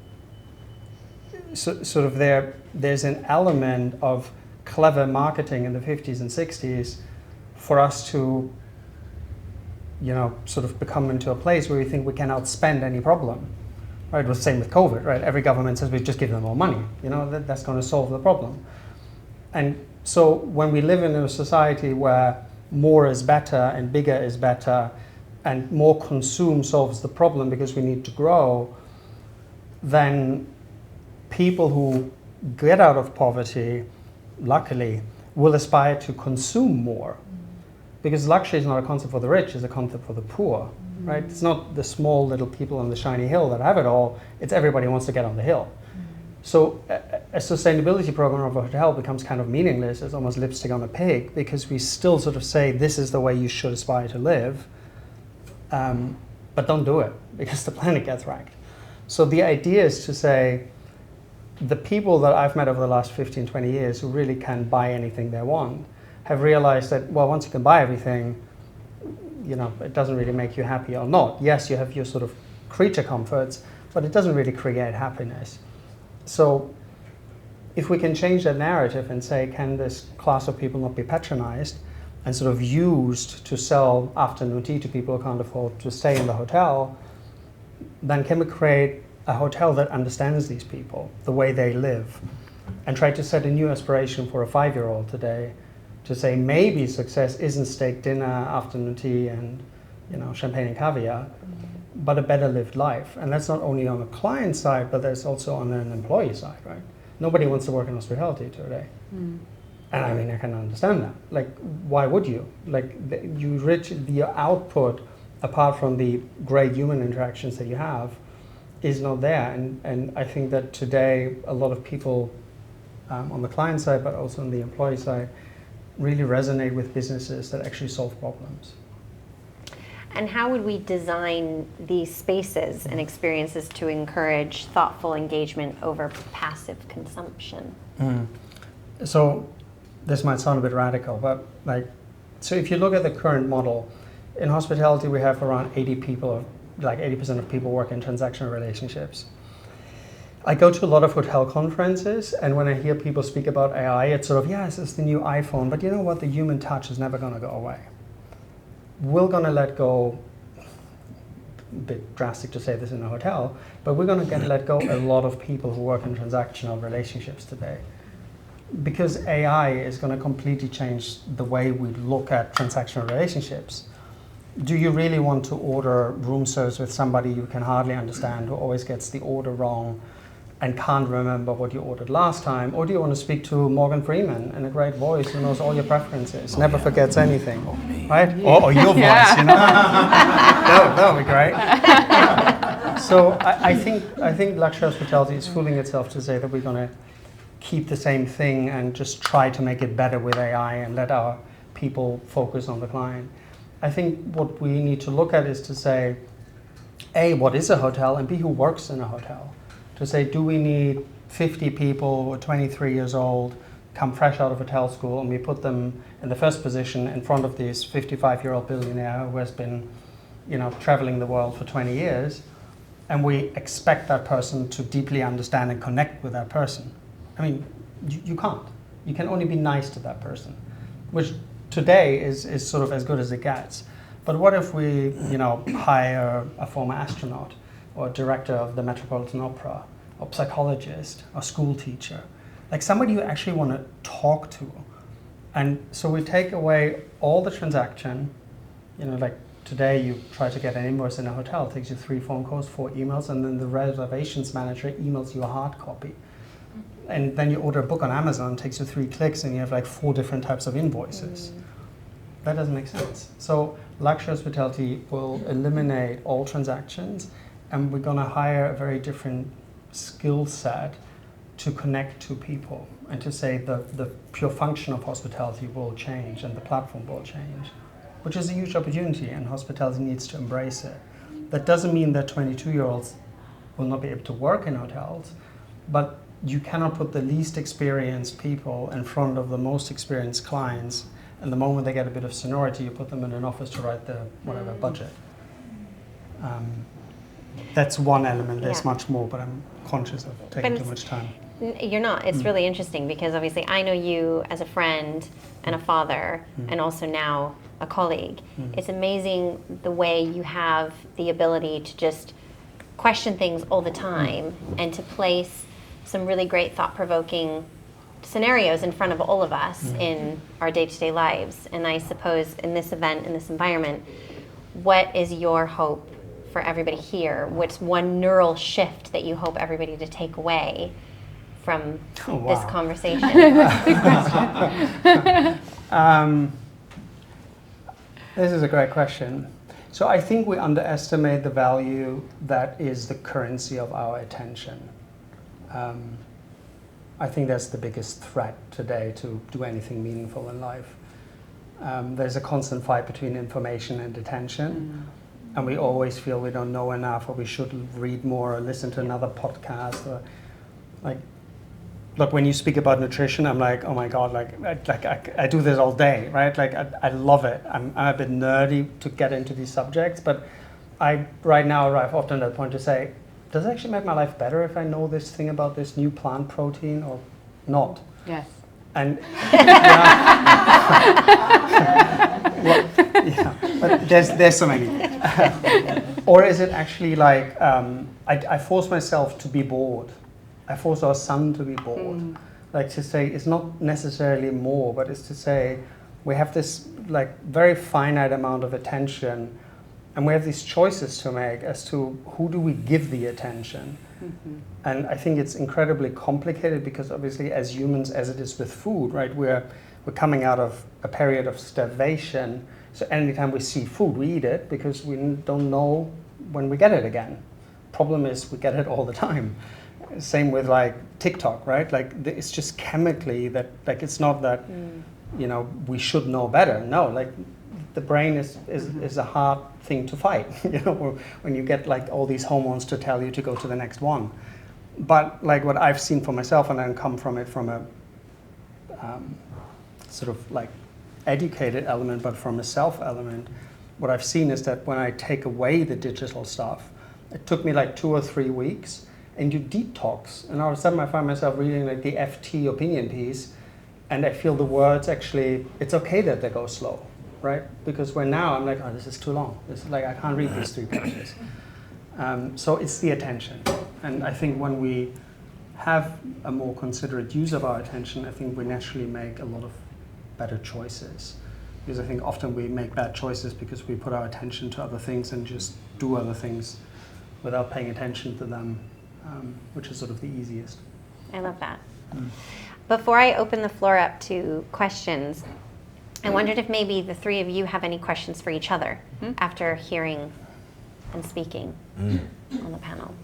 so, sort of there's an element of clever marketing in the 50s and 60s for us to sort of become into a place where we think we can outspend any problem. Right? It was the same with COVID, right? Every government says we just give them more money. That's going to solve the problem. And so when we live in a society where more is better and bigger is better and more consume solves the problem because we need to grow, then people who get out of poverty, luckily, will aspire to consume more. Because luxury is not a concept for the rich, it's a concept for the poor, right? It's not the small little people on the shiny hill that have it all, it's everybody who wants to get on the hill. So a sustainability program of a hotel becomes kind of meaningless. It's almost lipstick on a pig, because we still sort of say this is the way you should aspire to live, but don't do it because the planet gets wrecked. So the idea is to say the people that I've met over the last 15, 20 years who really can buy anything they want have realized that, well, once you can buy everything, it doesn't really make you happy or not. Yes, you have your sort of creature comforts, but it doesn't really create happiness. So if we can change that narrative and say, can this class of people not be patronized and sort of used to sell afternoon tea to people who can't afford to stay in the hotel, then can we create a hotel that understands these people, the way they live, and try to set a new aspiration for a 5-year-old today to say maybe success isn't steak dinner, afternoon tea, and champagne and caviar, but a better lived life. And that's not only on the client side, but there's also on an employee side, right? Nobody wants to work in hospitality today. And I mean, I can understand that. Like, why would you? Like, the output, apart from the great human interactions that you have, is not there. And I think that today, a lot of people on the client side, but also on the employee side, really resonate with businesses that actually solve problems. And how would we design these spaces and experiences to encourage thoughtful engagement over passive consumption? So this might sound a bit radical, but so if you look at the current model, in hospitality we have around 80 people, like 80% of people work in transactional relationships. I go to a lot of hotel conferences, and when I hear people speak about AI, it's sort of, yes, it's the new iPhone, but you know what? The human touch is never going to go away. We're going to let go, a bit drastic to say this in a hotel, but we're going to let go a lot of people who work in transactional relationships today. Because AI is going to completely change the way we look at transactional relationships. Do you really want to order room service with somebody you can hardly understand, who always gets the order wrong and can't remember what you ordered last time? Or do you want to speak to Morgan Freeman and a great voice who knows all your preferences, never forgets anything, right? Or your voice, that would be great. So I think luxury hospitality is fooling itself to say that we're going to keep the same thing and just try to make it better with AI and let our people focus on the client. I think what we need to look at is to say, A, what is a hotel, and B, who works in a hotel? To say, do we need 50 people who are 23 years old, come fresh out of hotel school, and we put them in the first position in front of this 55-year-old billionaire who has been, traveling the world for 20 years, and we expect that person to deeply understand and connect with that person? I mean, you can't. You can only be nice to that person, which today is sort of as good as it gets. But what if we, hire a former astronaut, or director of the Metropolitan Opera, or psychologist, or school teacher, like somebody you actually want to talk to? And so we take away all the transaction, like today you try to get an invoice in a hotel, it takes you 3 phone calls, 4 emails, and then the reservations manager emails you a hard copy. And then you order a book on Amazon, it takes you 3 clicks, and you have like 4 different types of invoices. That doesn't make sense. So luxury hospitality will eliminate all transactions, and we're going to hire a very different skill set to connect to people and to say the pure function of hospitality will change and the platform will change, which is a huge opportunity, and hospitality needs to embrace it. That doesn't mean that 22-year-olds will not be able to work in hotels, but you cannot put the least experienced people in front of the most experienced clients, and the moment they get a bit of seniority, you put them in an office to write the whatever budget. That's one element. There's much more, but I'm conscious of taking too much time. You're not. It's really interesting because obviously I know you as a friend and a father and also now a colleague. It's amazing the way you have the ability to just question things all the time and to place some really great thought-provoking scenarios in front of all of us in our day-to-day lives. And I suppose in this event, in this environment, what is your hope for everybody here? What's one neural shift that you hope everybody to take away from this conversation? Big question. This is a great question. So I think we underestimate the value that is the currency of our attention. I think that's the biggest threat today to do anything meaningful in life. There's a constant fight between information and attention, and we always feel we don't know enough, or we should read more, or listen to another podcast, or like. Look, when you speak about nutrition, I'm like, oh my God, I do this all day, right? Like, I love it. I'm a bit nerdy to get into these subjects, but I right now arrive often at the point to say, does it actually make my life better if I know this thing about this new plant protein or not? Yes. And but there's so many. Or is it actually like I force myself to be bored? I force our son to be bored. Like to say, it's not necessarily more, but it's to say, we have this like very finite amount of attention, and we have these choices to make as to who do we give the attention. And I think it's incredibly complicated because obviously as humans, as it is with food, right, we're coming out of a period of starvation. So anytime we see food, we eat it because we don't know when we get it again. Problem is we get it all the time. Same with like TikTok, right? Like it's just chemically that, like, it's not that, you know, we should know better. No, like the brain is a hard thing to fight, you know, when you get like all these hormones to tell you to go to the next one. But like what I've seen for myself, and I come from it from a sort of like educated element, but from a self element, what I've seen is that when I take away the digital stuff, it took me like 2 or 3 weeks, and you detox, and all of a sudden I find myself reading like the FT opinion piece, and I feel the words actually, it's okay that they go slow, right? Because when now I'm like, oh, this is too long. This is like, I can't read these 3 pages. So it's the attention. And I think when we have a more considerate use of our attention, I think we naturally make a lot of better choices. Because I think often we make bad choices because we put our attention to other things and just do other things without paying attention to them. Which is sort of the easiest. I love that. Before I open the floor up to questions, I wondered if maybe the three of you have any questions for each other after hearing and speaking on the panel.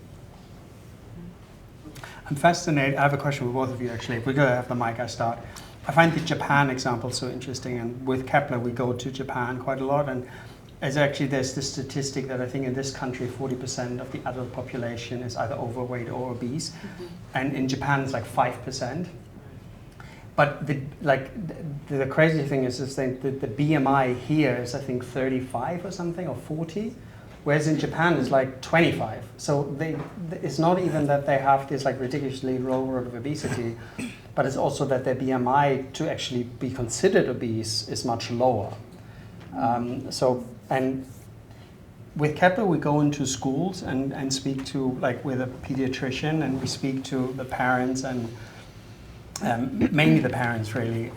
I'm fascinated. I have a question for both of you, actually. If we go have the mic, I start. I find the Japan example so interesting, and with Kepler, we go to Japan quite a lot, and there's this statistic that I think in this country 40% of the adult population is either overweight or obese, and in Japan it's like 5%. But the crazy thing is that the BMI here is I think 35 or something, or 40, whereas in Japan it's like 25. So it's not even that they have this like ridiculously low rate of obesity, but it's also that their BMI to actually be considered obese is much lower. And with Kepler, we go into schools and speak to, like, with a pediatrician, and we speak to the parents and mainly the parents really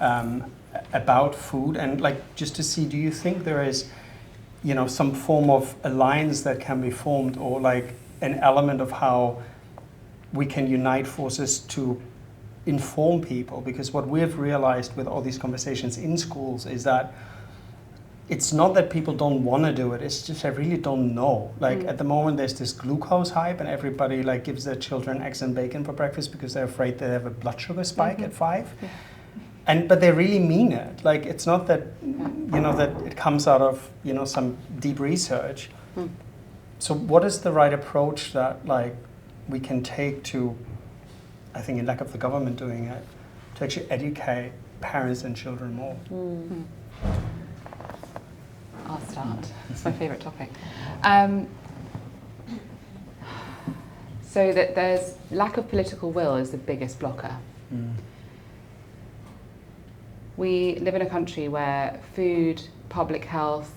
about food, and like just to see, do you think there is, you know, some form of alliance that can be formed, or like an element of how we can unite forces to inform people? Because what we've realized with all these conversations in schools is that it's not that people don't want to do it, it's just I really don't know. Like at the moment there's this glucose hype, and everybody like gives their children eggs and bacon for breakfast because they're afraid they have a blood sugar spike at 5. But they really mean it. Like it's not that, you know, that it comes out of, you know, some deep research. So what is the right approach that like we can take to, I think in lack of the government doing it, to actually educate parents and children more? I'll start. It's my favourite topic. So that there's lack of political will is the biggest blocker. We live in a country where food public health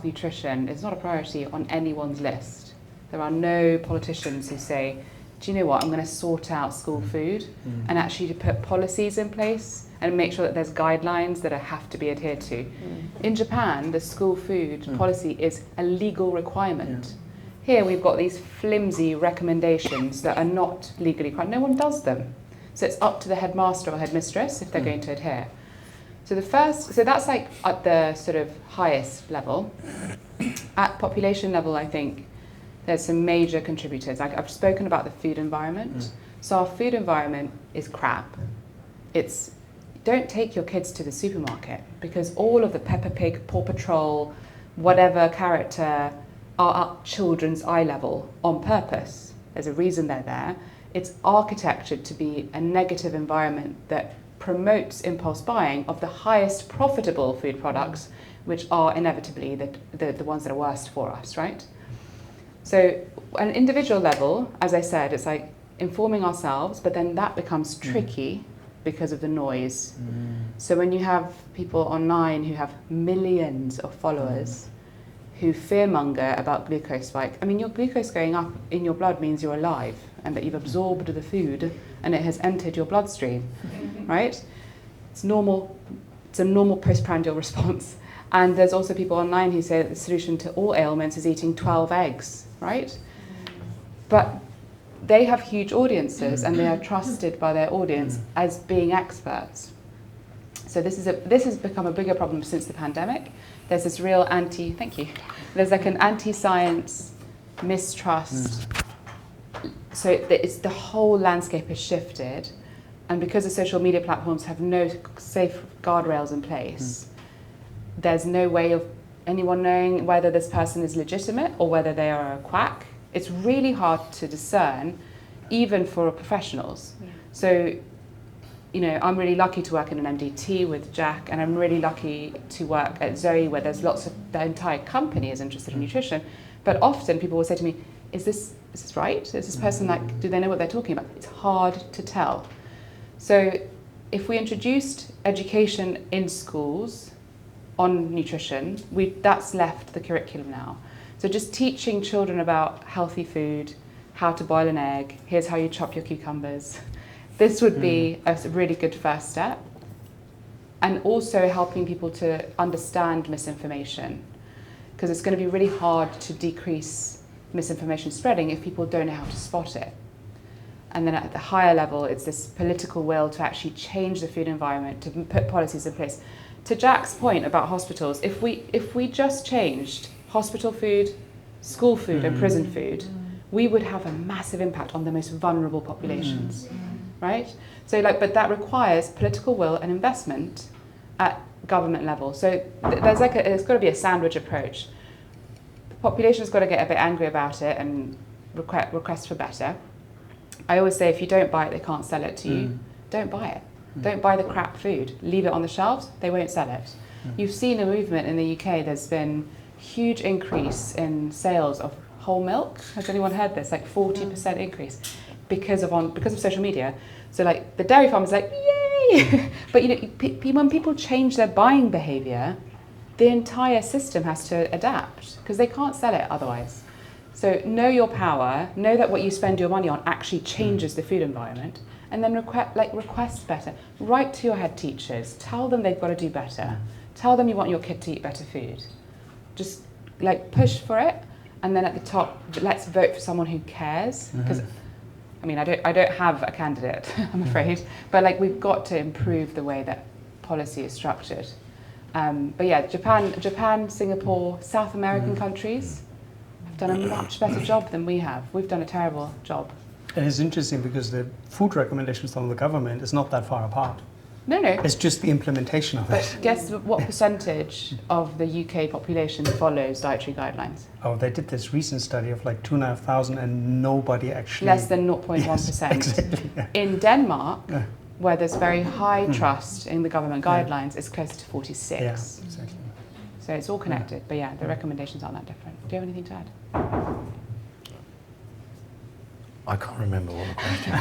nutrition is not a priority on anyone's list. There are no politicians who say, do you know what, I'm going to sort out school food and actually to put policies in place and make sure that there's guidelines that have to be adhered to. In Japan, the school food policy is a legal requirement. Here we've got these flimsy recommendations that are not legally required. No one does them. So it's up to the headmaster or headmistress if they're going to adhere. So that's like at the sort of highest level. At population level, I think there's some major contributors. I've spoken about the food environment. So our food environment is crap. Don't take your kids to the supermarket because all of the Peppa Pig, Paw Patrol, whatever character are at children's eye level on purpose. There's a reason they're there. It's architectured to be a negative environment that promotes impulse buying of the highest profitable food products, which are inevitably the ones that are worst for us, right? So at an individual level, as I said, it's like informing ourselves, but then that becomes tricky because of the noise. So when you have people online who have millions of followers who fearmonger about glucose spike, I mean, your glucose going up in your blood means you're alive and that you've absorbed the food and it has entered your bloodstream, right? It's normal. It's a normal postprandial response. And there's also people online who say that the solution to all ailments is eating 12 eggs, right? But they have huge audiences and they are trusted by their audience as being experts. So this has become a bigger problem since the pandemic. There's this real there's like an anti-science mistrust. So it's the whole landscape has shifted. And because the social media platforms have no safe guardrails in place, there's no way of anyone knowing whether this person is legitimate or whether they are a quack. It's really hard to discern, even for professionals. Yeah. So, you know, I'm really lucky to work in an MDT with Jack, and I'm really lucky to work at Zoe, where there's the entire company is interested in nutrition. But often people will say to me, is this right? Is this person like, do they know what they're talking about? It's hard to tell. So if we introduced education in schools on nutrition, that's left the curriculum now. So just teaching children about healthy food, how to boil an egg, here's how you chop your cucumbers. This would be a really good first step. And also helping people to understand misinformation, because it's going to be really hard to decrease misinformation spreading if people don't know how to spot it. And then at the higher level, it's this political will to actually change the food environment, to put policies in place. To Jack's point about hospitals, if we just changed hospital food, school food and prison food, we would have a massive impact on the most vulnerable populations, right? So but that requires political will and investment at government level. So there's it's got to be a sandwich approach. The population's got to get a bit angry about it and request for better. I always say if you don't buy it, they can't sell it to you. Don't buy it. Don't buy the crap food. Leave it on the shelves, they won't sell it. You've seen a movement in the UK, there's been huge increase in sales of whole milk. Has anyone heard this? Like 40% increase because of social media. So like the dairy farmers like, yay! But you know, when people change their buying behaviour, the entire system has to adapt because they can't sell it otherwise. So know your power, know that what you spend your money on actually changes the food environment, and then request better. Write to your head teachers, tell them they've got to do better. Tell them you want your kid to eat better food. Just push for it, and then at the top, let's vote for someone who cares. Because I mean, I don't have a candidate, I'm afraid, but we've got to improve the way that policy is structured. But yeah, Japan, Singapore, South American countries have done a much better job than we have. We've done a terrible job. And it's interesting because the food recommendations from the government is not that far apart. No. It's just the implementation of it. But guess what percentage of the UK population follows dietary guidelines? Oh, they did this recent study of 2,500 and nobody actually... Less than 0.1%. Yes, exactly, yeah. In Denmark, where there's very high trust in the government guidelines, it's closer to 46. Yeah, exactly. So it's all connected, but yeah, the recommendations aren't that different. Do you have anything to add? I can't remember what the question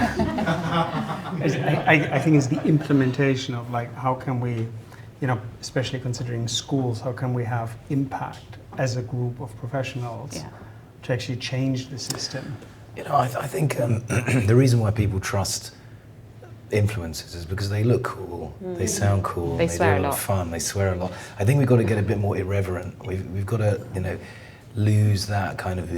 was. I think it's the implementation of how can we especially considering schools, how can we have impact as a group of professionals to actually change the system? I think the reason why people trust influencers is because they look cool, they sound cool, they swear do a a lot lot. of fun, they swear a lot. I think we've got to get a bit more irreverent. We've got to, lose that kind of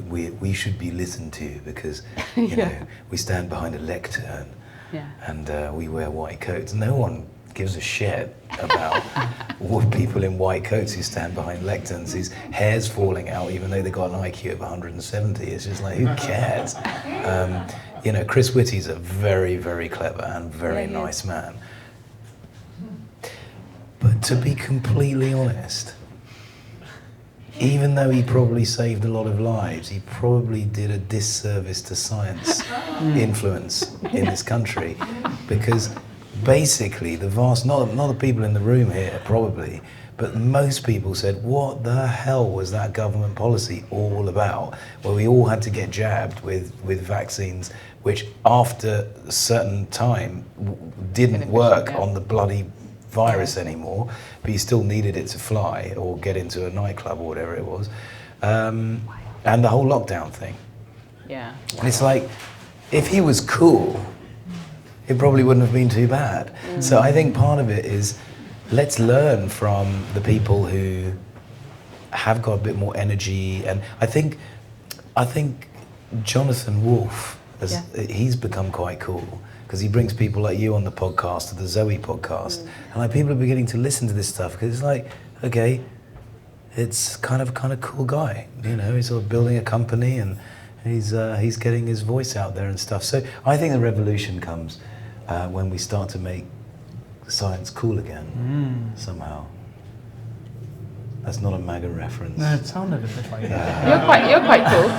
we should be listened to because we stand behind a lectern and we wear white coats. No one gives a shit about what people in white coats who stand behind lecterns whose hair's falling out even though they've got an IQ of 170. It's just like, who cares? Chris Whitty's a very, very clever and very nice man. But to be completely honest, even though he probably saved a lot of lives, he probably did a disservice to science influence in this country, because basically the vast, not the people in the room here probably, but most people said, what the hell was that government policy all about? Where we all had to get jabbed with vaccines, which after a certain time didn't work on the bloody virus anymore, but you still needed it to fly or get into a nightclub or whatever it was. And the whole lockdown thing. Yeah. And it's like, if he was cool, it probably wouldn't have been too bad. So I think part of it is, let's learn from the people who have got a bit more energy. And I think Jonathan Wolfe, he's become quite cool, because he brings people like you on the podcast, to the Zoe podcast, and like people are beginning to listen to this stuff, because it's like, okay, it's kind of cool guy, he's sort of building a company and he's getting his voice out there and stuff. So I think the revolution comes when we start to make science cool again somehow. That's not a MAGA reference. No, it sounded a bit like that. You're quite cool.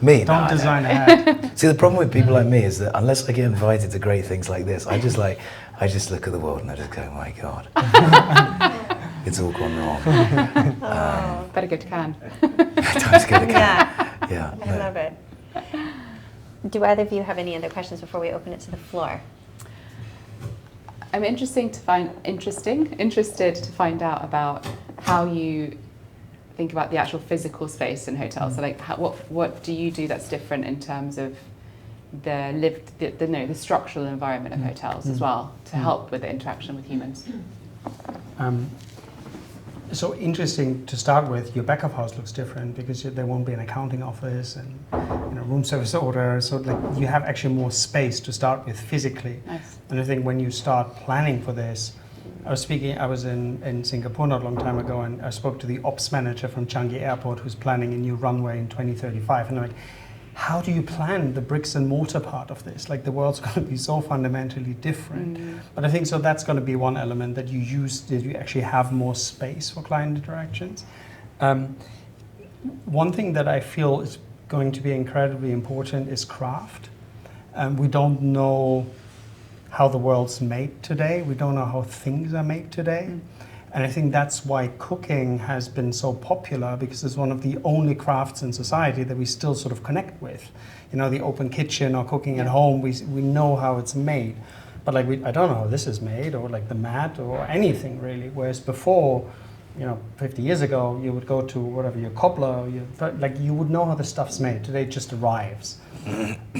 Me? Don't design a hat. See, the problem with people like me is that unless I get invited to great things like this, I just look at the world and I just go, oh my God, it's all gone wrong. Better go to Cannes. Time to go to Cannes. Yeah. I love it. Do either of you have any other questions before we open it to the floor? I'm interested to find out about how you think about the actual physical space in hotels. So, like, what do you do that's different in terms of the structural environment of hotels as well, to help with the interaction with humans? So interesting to start with, your back of house looks different because there won't be an accounting office and room service order. So like you have actually more space to start with physically. Nice. And I think when you start planning for this, I was in Singapore not a long time ago, and I spoke to the ops manager from Changi Airport who's planning a new runway in 2035. And I'm like, how do you plan the bricks and mortar part of this? Like, the world's going to be so fundamentally different. But I think so that's going to be one element that you use, that you actually have more space for client interactions. One thing that I feel is going to be incredibly important is craft. We don't know how the world's made today. We don't know how things are made today. And I think that's why cooking has been so popular, because it's one of the only crafts in society that we still sort of connect with. The open kitchen or cooking at home, we know how it's made. But like, I don't know how this is made, or like the mat or anything really. Whereas before, 50 years ago, you would go to whatever, your cobbler, you would know how the stuff's made. Today it just arrives.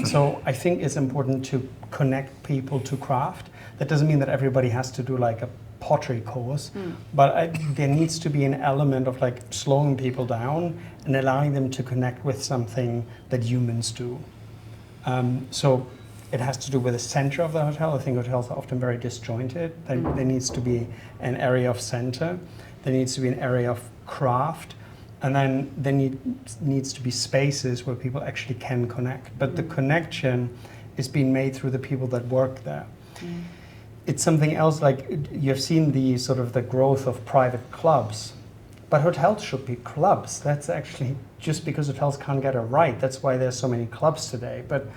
So I think it's important to connect people to craft. That doesn't mean that everybody has to do like a pottery course, but there needs to be an element of like slowing people down and allowing them to connect with something that humans do. So it has to do with the center of the hotel. I think hotels are often very disjointed. There needs to be an area of center. There needs to be an area of craft. And then there needs to be spaces where people actually can connect. But the connection is being made through the people that work there. It's something else, like you've seen the growth of private clubs, but hotels should be clubs. That's actually just because hotels can't get it right. That's why there's so many clubs today. But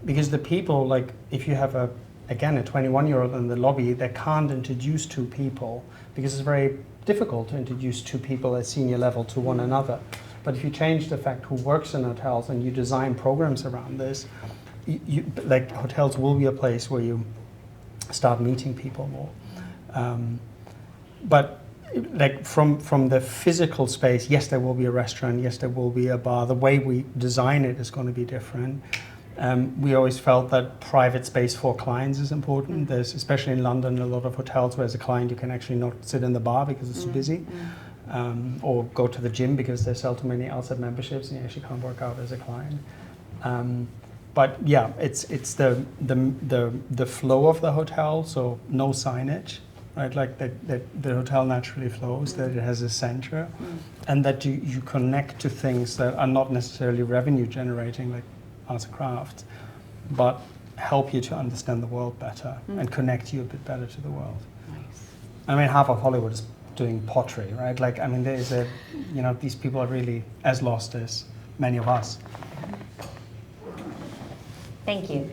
because the people, like if you have a 21-year-old in the lobby, they can't introduce two people because it's very difficult to introduce two people at senior level to one another. But if you change the fact who works in hotels and you design programs around this, like hotels will be a place where you start meeting people more. but like from the physical space, yes, there will be a restaurant, yes, there will be a bar. The way we design it is going to be different. We always felt that private space for clients is important. There's, especially in London, a lot of hotels where as a client you can actually not sit in the bar because it's too busy, or go to the gym because they sell too many outside memberships and you actually can't work out as a client. But yeah, it's the flow of the hotel, so no signage, right? Like that the hotel naturally flows, that it has a center, and that you connect to things that are not necessarily revenue generating, like arts and crafts, but help you to understand the world better and connect you a bit better to the world. Nice. I mean, half of Hollywood is doing pottery, right? Like, I mean, there is these people are really as lost as many of us. Thank you.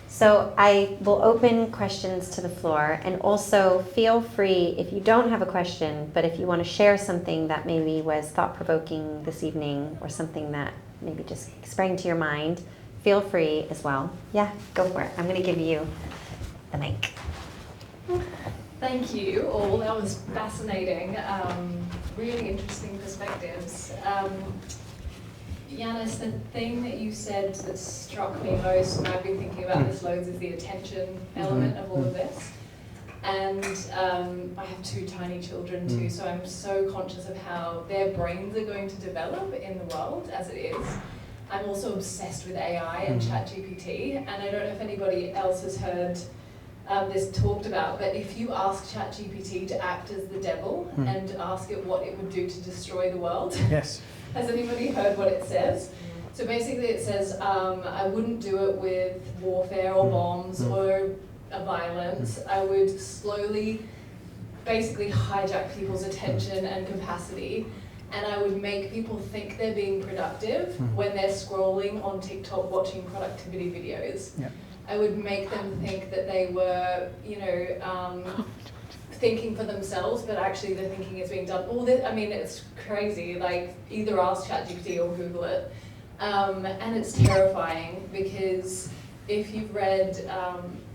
So I will open questions to the floor, and also feel free, if you don't have a question, but if you want to share something that maybe was thought-provoking this evening, or something that maybe just sprang to your mind, feel free as well. Yeah, go for it. I'm going to give you the mic. Thank you all. That was fascinating. Really interesting perspectives. Yannis, the thing that you said that struck me most, and I've been thinking about this loads, is the attention element of all of this. And I have 2 tiny children too, so I'm so conscious of how their brains are going to develop in the world as it is. I'm also obsessed with AI and ChatGPT, and I don't know if anybody else has heard this talked about, but if you ask ChatGPT to act as the devil and ask it what it would do to destroy the world, Yes. has anybody heard what it says? So basically it says, I wouldn't do it with warfare or bombs or violence. I would slowly basically hijack people's attention and capacity, and I would make people think they're being productive when they're scrolling on TikTok watching productivity videos. Yeah. I would make them think that they were, thinking for themselves, but actually the thinking is being done. It's crazy. Like, either ask ChatGPT or Google it. And it's terrifying, because if you've read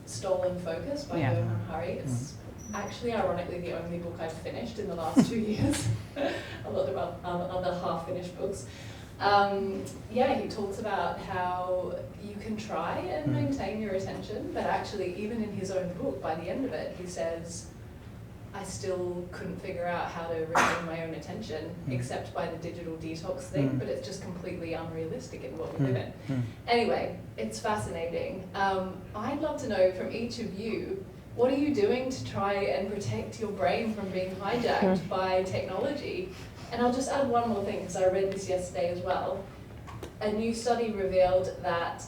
Stolen Focus by Johan Hari, it's actually ironically the only book I've finished in the last 2 years. A lot of other half-finished books. He talks about how you can try and maintain your attention, but actually even in his own book, by the end of it, he says, I still couldn't figure out how to retain my own attention except by the digital detox thing, but it's just completely unrealistic in what we live in. Anyway, it's fascinating. I'd love to know from each of you, what are you doing to try and protect your brain from being hijacked by technology? And I'll just add one more thing, because I read this yesterday as well. A new study revealed that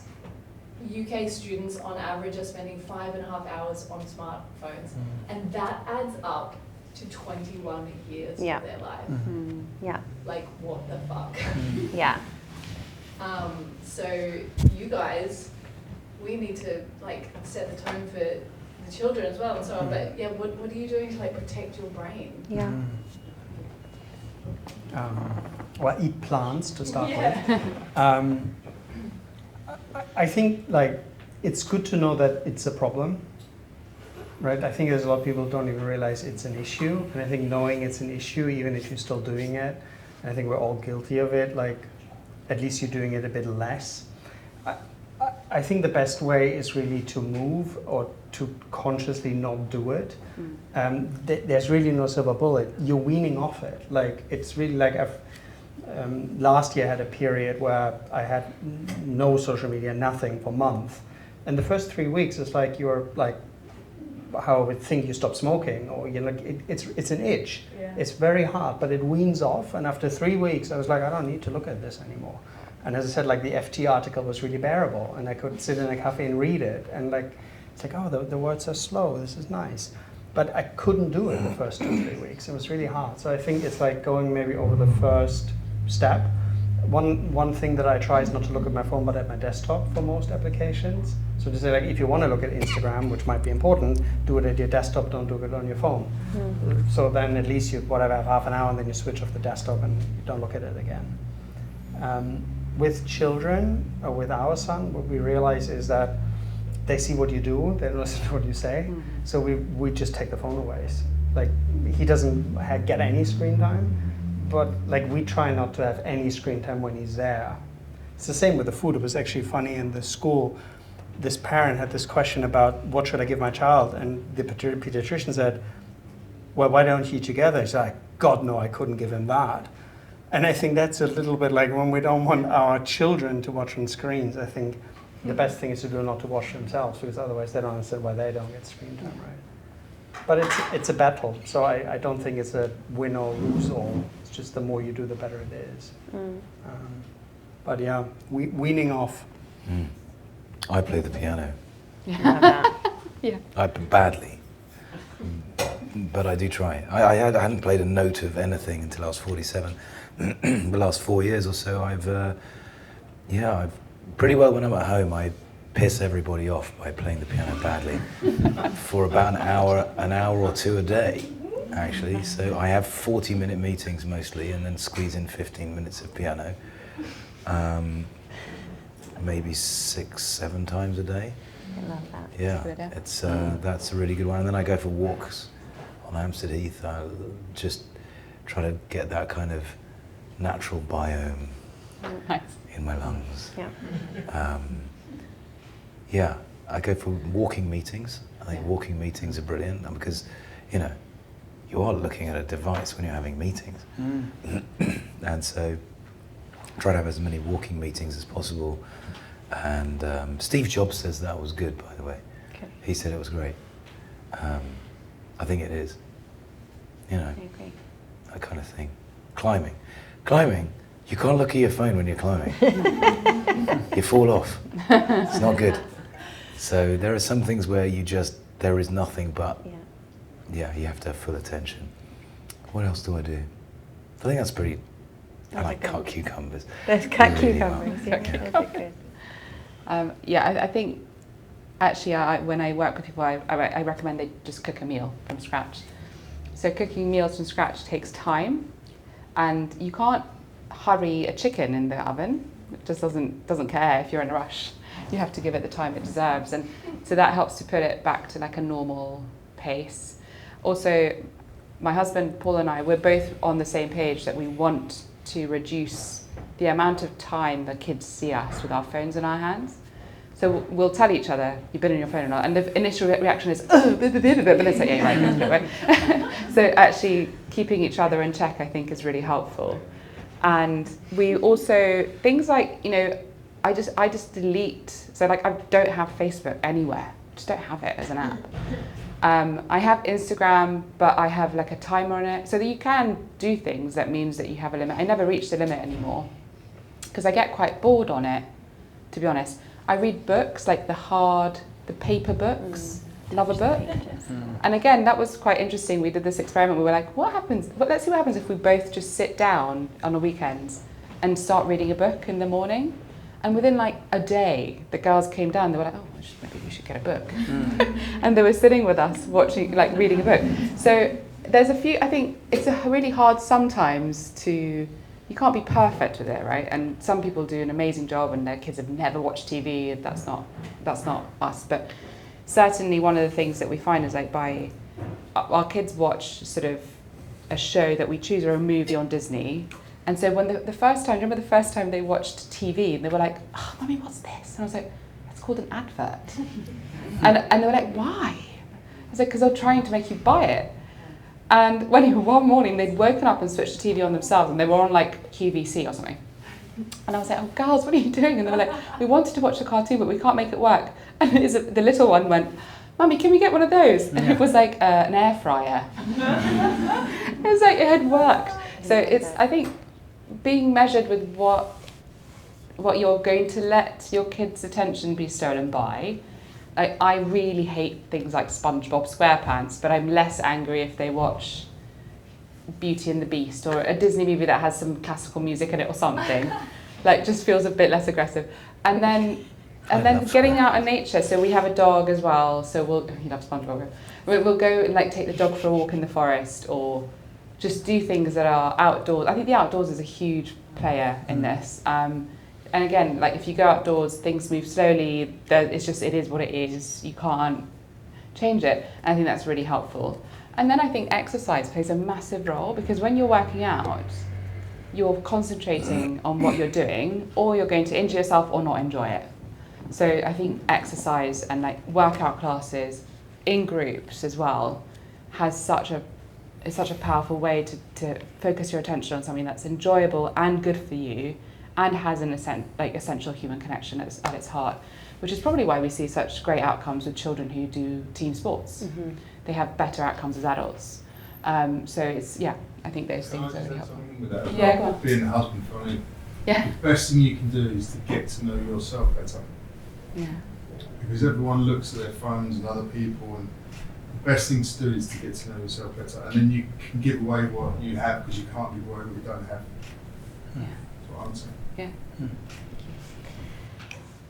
UK students on average are spending 5.5 hours on smartphones, and that adds up to 21 years of their life. Yeah. Like, what the fuck? Yeah. So you guys, we need to set the tone for the children as well and so on. But yeah, what are you doing to protect your brain? Yeah. Well, eat plants to start with. I think it's good to know that it's a problem, right? I think there's a lot of people who don't even realize it's an issue, and I think knowing it's an issue, even if you're still doing it, and I think we're all guilty of it, at least you're doing it a bit less. I think the best way is really to move or to consciously not do it. There's really no silver bullet. You're weaning off it. It's really last year I had a period where I had no social media, nothing for a month. And the first 3 weeks it's you're how I would think you stop smoking, or it's an itch. Yeah. It's very hard, but it weans off. And after 3 weeks I was I don't need to look at this anymore. And as I said, the FT article was really bearable, and I could sit in a cafe and read it, and it's the words are slow, this is nice. But I couldn't do it the first 2-3 weeks. It was really hard. So I think it's going maybe over the first step. One thing that I try is not to look at my phone, but at my desktop for most applications. So to say, if you want to look at Instagram, which might be important, do it at your desktop, don't do it on your phone. So then at least you have half an hour, and then you switch off the desktop and you don't look at it again. With children, or with our son, what we realize is that they see what you do, they listen to what you say. So we just take the phone away. like he doesn't get any screen time, but like we try not to have any screen time when he's there. It's the same with the food. It was actually funny in the school. This parent had this question about what should I give my child, and the pediatrician said, well, why don't you eat together? He's like, God, no, I couldn't give him that. And I think that's a little bit like when we don't want our children to watch on screens, I think the best thing is to do not to watch themselves, because otherwise they don't understand why they don't get screen time, right? But it's a battle, so I don't think it's a win or lose all. It's just the more you do, the better it is. But yeah, weaning off. I play the piano. Love that. Yeah. Badly. But I do try. I hadn't played a note of anything until I was 47. The last 4 years or so, I've pretty well when I'm at home, I piss everybody off by playing the piano badly for about an hour or two a day, actually. So I have 40-minute meetings mostly, and then squeeze in 15 minutes of piano, maybe 6-7 times a day. I love that. Yeah, Good, yeah. it's that's a really good one. And then I go for walks on Hampstead Heath. I just try to get that kind of natural biome Nice. in my lungs. Yeah. Yeah, I go for walking meetings. I think walking meetings are brilliant because, you know, you are looking at a device when you're having meetings. And so try to have as many walking meetings as possible. And Steve Jobs says that was good, by the way. Okay. He said it was great. I think it is. You know, I agree. that kind of thing. Climbing, you can't look at your phone when you're climbing. You fall off. It's not good. So there are some things where there is nothing but, yeah, you have to have full attention. What else do I do? I think that's pretty, I like cut cucumbers. Those cut Really cucumbers, well. yeah, those are good. I think actually when I work with people, I recommend they just cook a meal from scratch. So cooking meals from scratch takes time, and you can't hurry a chicken in the oven. It just doesn't care if you're in a rush. You have to give it the time it deserves, and so that helps to put it back to like a normal pace. Also, my husband Paul and I, we're both on the same page that we want to reduce the amount of time the kids see us with our phones in our hands. So we'll tell each other, you've been on your phone or not, and the initial reaction is, oh, but it's like, yeah, right, let's do it, right? So actually keeping each other in check, I think, is really helpful. And we also, things like, you know, I just delete, so like I don't have Facebook anywhere, just don't have it as an app. I have Instagram, but I have like a timer on it, so that you can do things. That means that you have a limit. I never reach the limit anymore, because I get quite bored on it, to be honest. I read books, like the paper books, love a book. And again, that was quite interesting. We did this experiment. We were like, let's see what happens if we both just sit down on the weekends and start reading a book in the morning. And within like a day, the girls came down, they were like, oh, maybe we should get a book. And they were sitting with us watching, like reading a book. So there's a few, I think it's really hard sometimes you can't be perfect with it, right? And some people do an amazing job and their kids have never watched TV. That's not us. But certainly one of the things that we find is like our kids watch sort of a show that we choose or a movie on Disney. And so when the first time they watched TV, and they were like, oh, Mummy, what's this? And I was like, it's called an advert. and they were like, why? I was like, because they're trying to make you buy it. And one morning they'd woken up and switched the TV on themselves, and they were on like QVC or something. And I was like, oh girls, what are you doing? And they were like, we wanted to watch the cartoon, but we can't make it work. And the little one went, Mummy, can we get one of those? And it was like an air fryer. It was like, it had worked. So it's, I think, being measured with what you're going to let your kids' attention be stolen by. I really hate things like SpongeBob SquarePants, but I'm less angry if they watch Beauty and the Beast or a Disney movie that has some classical music in it or something. Like, just feels a bit less aggressive. And then getting out in nature. So we have a dog as well. So he loves SpongeBob. We'll go and like take the dog for a walk in the forest, or just do things that are outdoors. I think the outdoors is a huge player in this. And again, like if you go outdoors, things move slowly. It is what it is. You can't change it. And I think that's really helpful. And then I think exercise plays a massive role, because when you're working out, you're concentrating on what you're doing, or you're going to injure yourself or not enjoy it. So I think exercise and like workout classes in groups as well is such a powerful way to focus your attention on something that's enjoyable and good for you, and has an essential human connection at its heart, which is probably why we see such great outcomes with children who do team sports. Mm-hmm. They have better outcomes as adults. So it's, I think those things are really helpful. Yeah, go on. Being a husband, funny. Yeah. The best thing you can do is to get to know yourself better. Yeah. Because everyone looks at their phones and other people, and the best thing to do is to get to know yourself better, and then you can give away what you have, because you can't give away what you don't have. Yeah. That's what I'm saying. Yeah.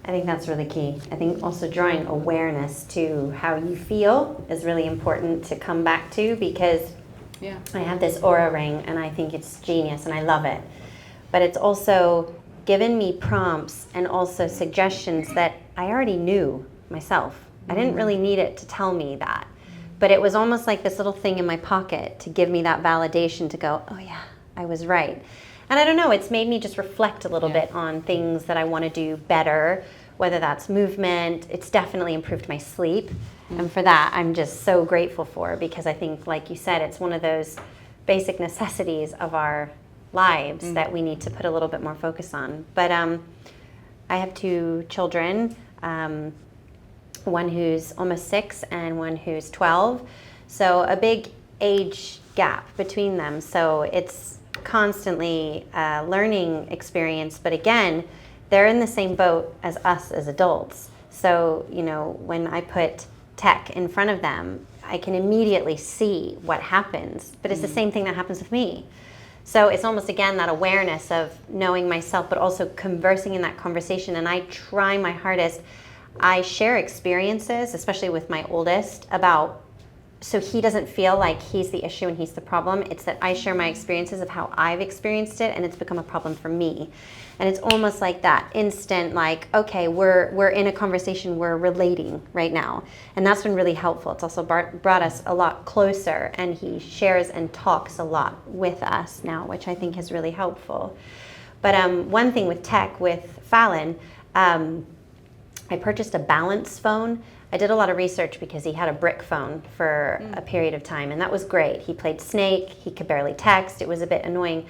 I think that's really key. I think also drawing awareness to how you feel is really important to come back to, because I have this aura ring and I think it's genius and I love it. But it's also given me prompts and also suggestions that I already knew myself. I didn't really need it to tell me that. But it was almost like this little thing in my pocket to give me that validation to go, oh yeah, I was right. And I don't know, it's made me just reflect a little bit on things that I want to do better, whether that's movement. It's definitely improved my sleep. And for that, I'm just so grateful for, because I think, like you said, it's one of those basic necessities of our lives that we need to put a little bit more focus on. But I have 2 children, one who's almost 6 and one who's 12. So a big age gap between them. So it's constantly a learning experience. But again, they're in the same boat as us as adults. So, you know, when I put tech in front of them, I can immediately see what happens. But it's the same thing that happens with me. So it's almost, again, that awareness of knowing myself, but also conversing in that conversation. And I try my hardest. I share experiences, especially with my oldest, about, so he doesn't feel like he's the issue and he's the problem. It's that I share my experiences of how I've experienced it, and it's become a problem for me. And it's almost like that instant, like, okay, we're in a conversation, we're relating right now. And that's been really helpful. It's also brought us a lot closer, and he shares and talks a lot with us now, which I think is really helpful. But one thing with tech, with Fallon, I purchased a balance phone. I did a lot of research because he had a brick phone for a period of time, and that was great. He played Snake, he could barely text, it was a bit annoying.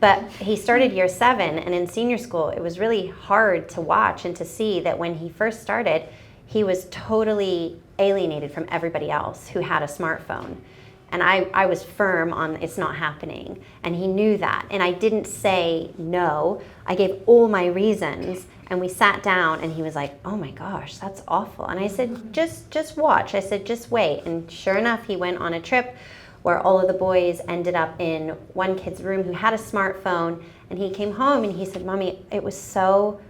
But he started year 7, and in senior school, it was really hard to watch and to see that when he first started, he was totally alienated from everybody else who had a smartphone. And I was firm on it's not happening, and he knew that. And I didn't say no, I gave all my reasons. And we sat down, and he was like, oh my gosh, that's awful. And I said, just watch. I said, just wait. And sure enough, he went on a trip where all of the boys ended up in one kid's room who had a smartphone. And he came home and he said, Mommy, it was so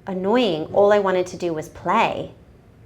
annoying. All I wanted to do was play.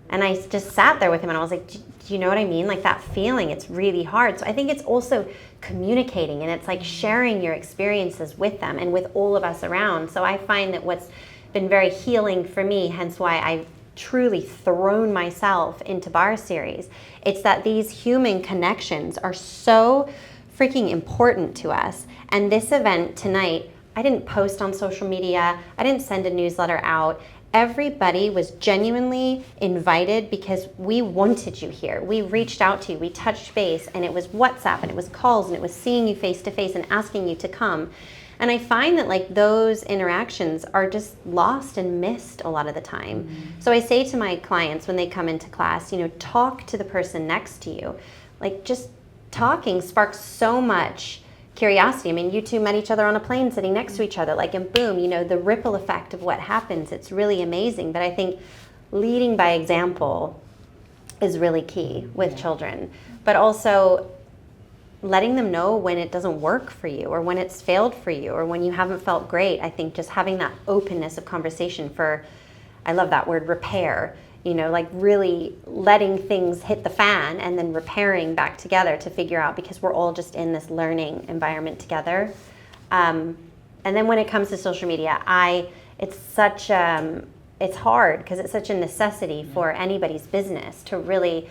And I just sat there with him, and I was like, do you know what I mean? Like that feeling, it's really hard. So I think it's also communicating, and it's like sharing your experiences with them and with all of us around. So I find that what's been very healing for me, hence why I've truly thrown myself into Barre series. It's that these human connections are so freaking important to us. And this event tonight, I didn't post on social media, I didn't send a newsletter out. Everybody was genuinely invited because we wanted you here. We reached out to you, we touched base, and it was WhatsApp, and it was calls, and it was seeing you face to face and asking you to come. And I find that like those interactions are just lost and missed a lot of the time. Mm-hmm. So I say to my clients when they come into class, you know, talk to the person next to you. Like just talking sparks so much curiosity. I mean, you two met each other on a plane sitting next to each other, like, and boom, you know, the ripple effect of what happens, it's really amazing. But I think leading by example is really key with children, but also letting them know when it doesn't work for you, or when it's failed for you, or when you haven't felt great. I think just having that openness of conversation for, I love that word, repair, you know, like really letting things hit the fan and then repairing back together to figure out, because we're all just in this learning environment together. And then when it comes to social media, it's hard because it's such a necessity for anybody's business to really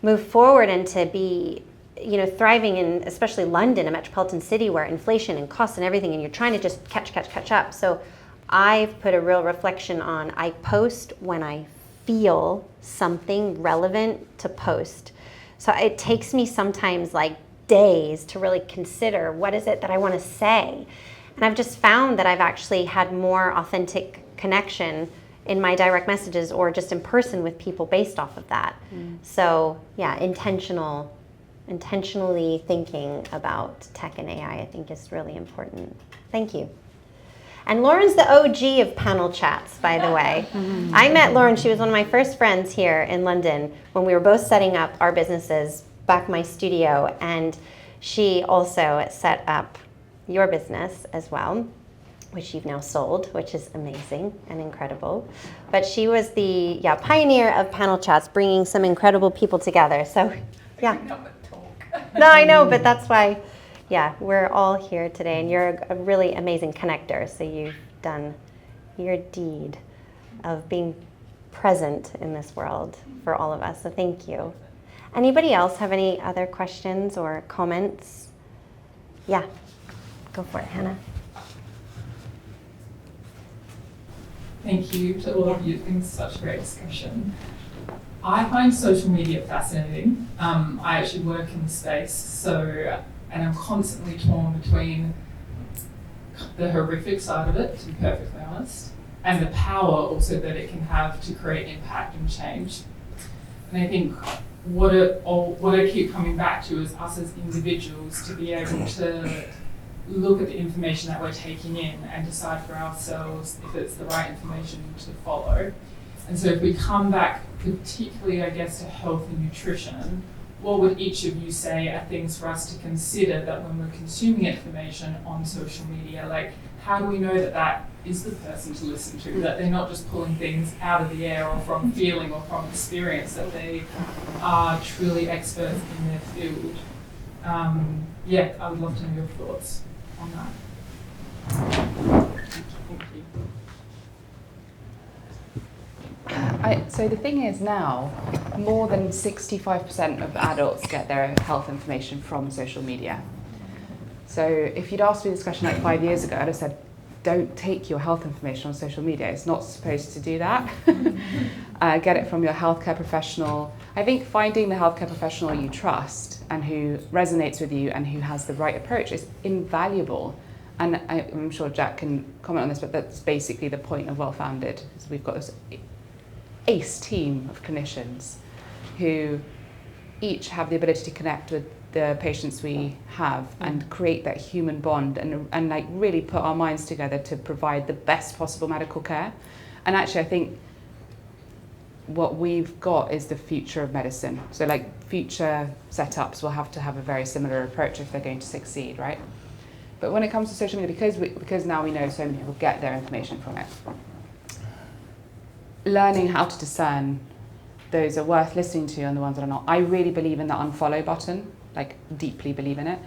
move forward and to be thriving in especially London, a metropolitan city where inflation and costs and everything, and you're trying to just catch up. So I've put a real reflection on, I post when I feel something relevant to post. So it takes me sometimes like days to really consider what is it that I want to say. And I've just found that I've actually had more authentic connection in my direct messages or just in person with people based off of that. So yeah, intentionally thinking about tech and AI, I think, is really important. Thank you. And Lauren's the OG of panel chats, by the way. I met Lauren, she was one of my first friends here in London when we were both setting up our businesses back in my studio, and she also set up your business as well, which you've now sold, which is amazing and incredible. But she was the pioneer of panel chats, bringing some incredible people together. So yeah. No, I know, but that's why, we're all here today, and you're a really amazing connector. So you've done your deed of being present in this world for all of us. So thank you. Anybody else have any other questions or comments? Yeah, go for it, Hannah. Thank you to all of you. It's been such a great discussion. I find social media fascinating. I actually work in the space, and I'm constantly torn between the horrific side of it, to be perfectly honest, and the power also that it can have to create impact and change. And I think what I keep coming back to is us as individuals to be able to look at the information that we're taking in and decide for ourselves if it's the right information to follow. And so if we come back particularly, I guess, to health and nutrition, what would each of you say are things for us to consider that when we're consuming information on social media, like how do we know that that is the person to listen to, that they're not just pulling things out of the air or from feeling or from experience, that they are truly experts in their field? I would love to know your thoughts on that. Thank you. So the thing is now, more than 65% of adults get their health information from social media. So if you'd asked me this question like 5 years ago, I'd have said, don't take your health information on social media. It's not supposed to do that. Get it from your healthcare professional. I think finding the healthcare professional you trust and who resonates with you and who has the right approach is invaluable. And I'm sure Jack can comment on this, but that's basically the point of WellFounded. Is we've got this ace team of clinicians who each have the ability to connect with the patients we have and create that human bond and like really put our minds together to provide the best possible medical care. And actually I think what we've got is the future of medicine. So like future setups will have to have a very similar approach if they're going to succeed, right? But when it comes to social media, because now we know so many people get their information from it, learning how to discern those are worth listening to and the ones that are not. I really believe in the unfollow button, like deeply believe in it.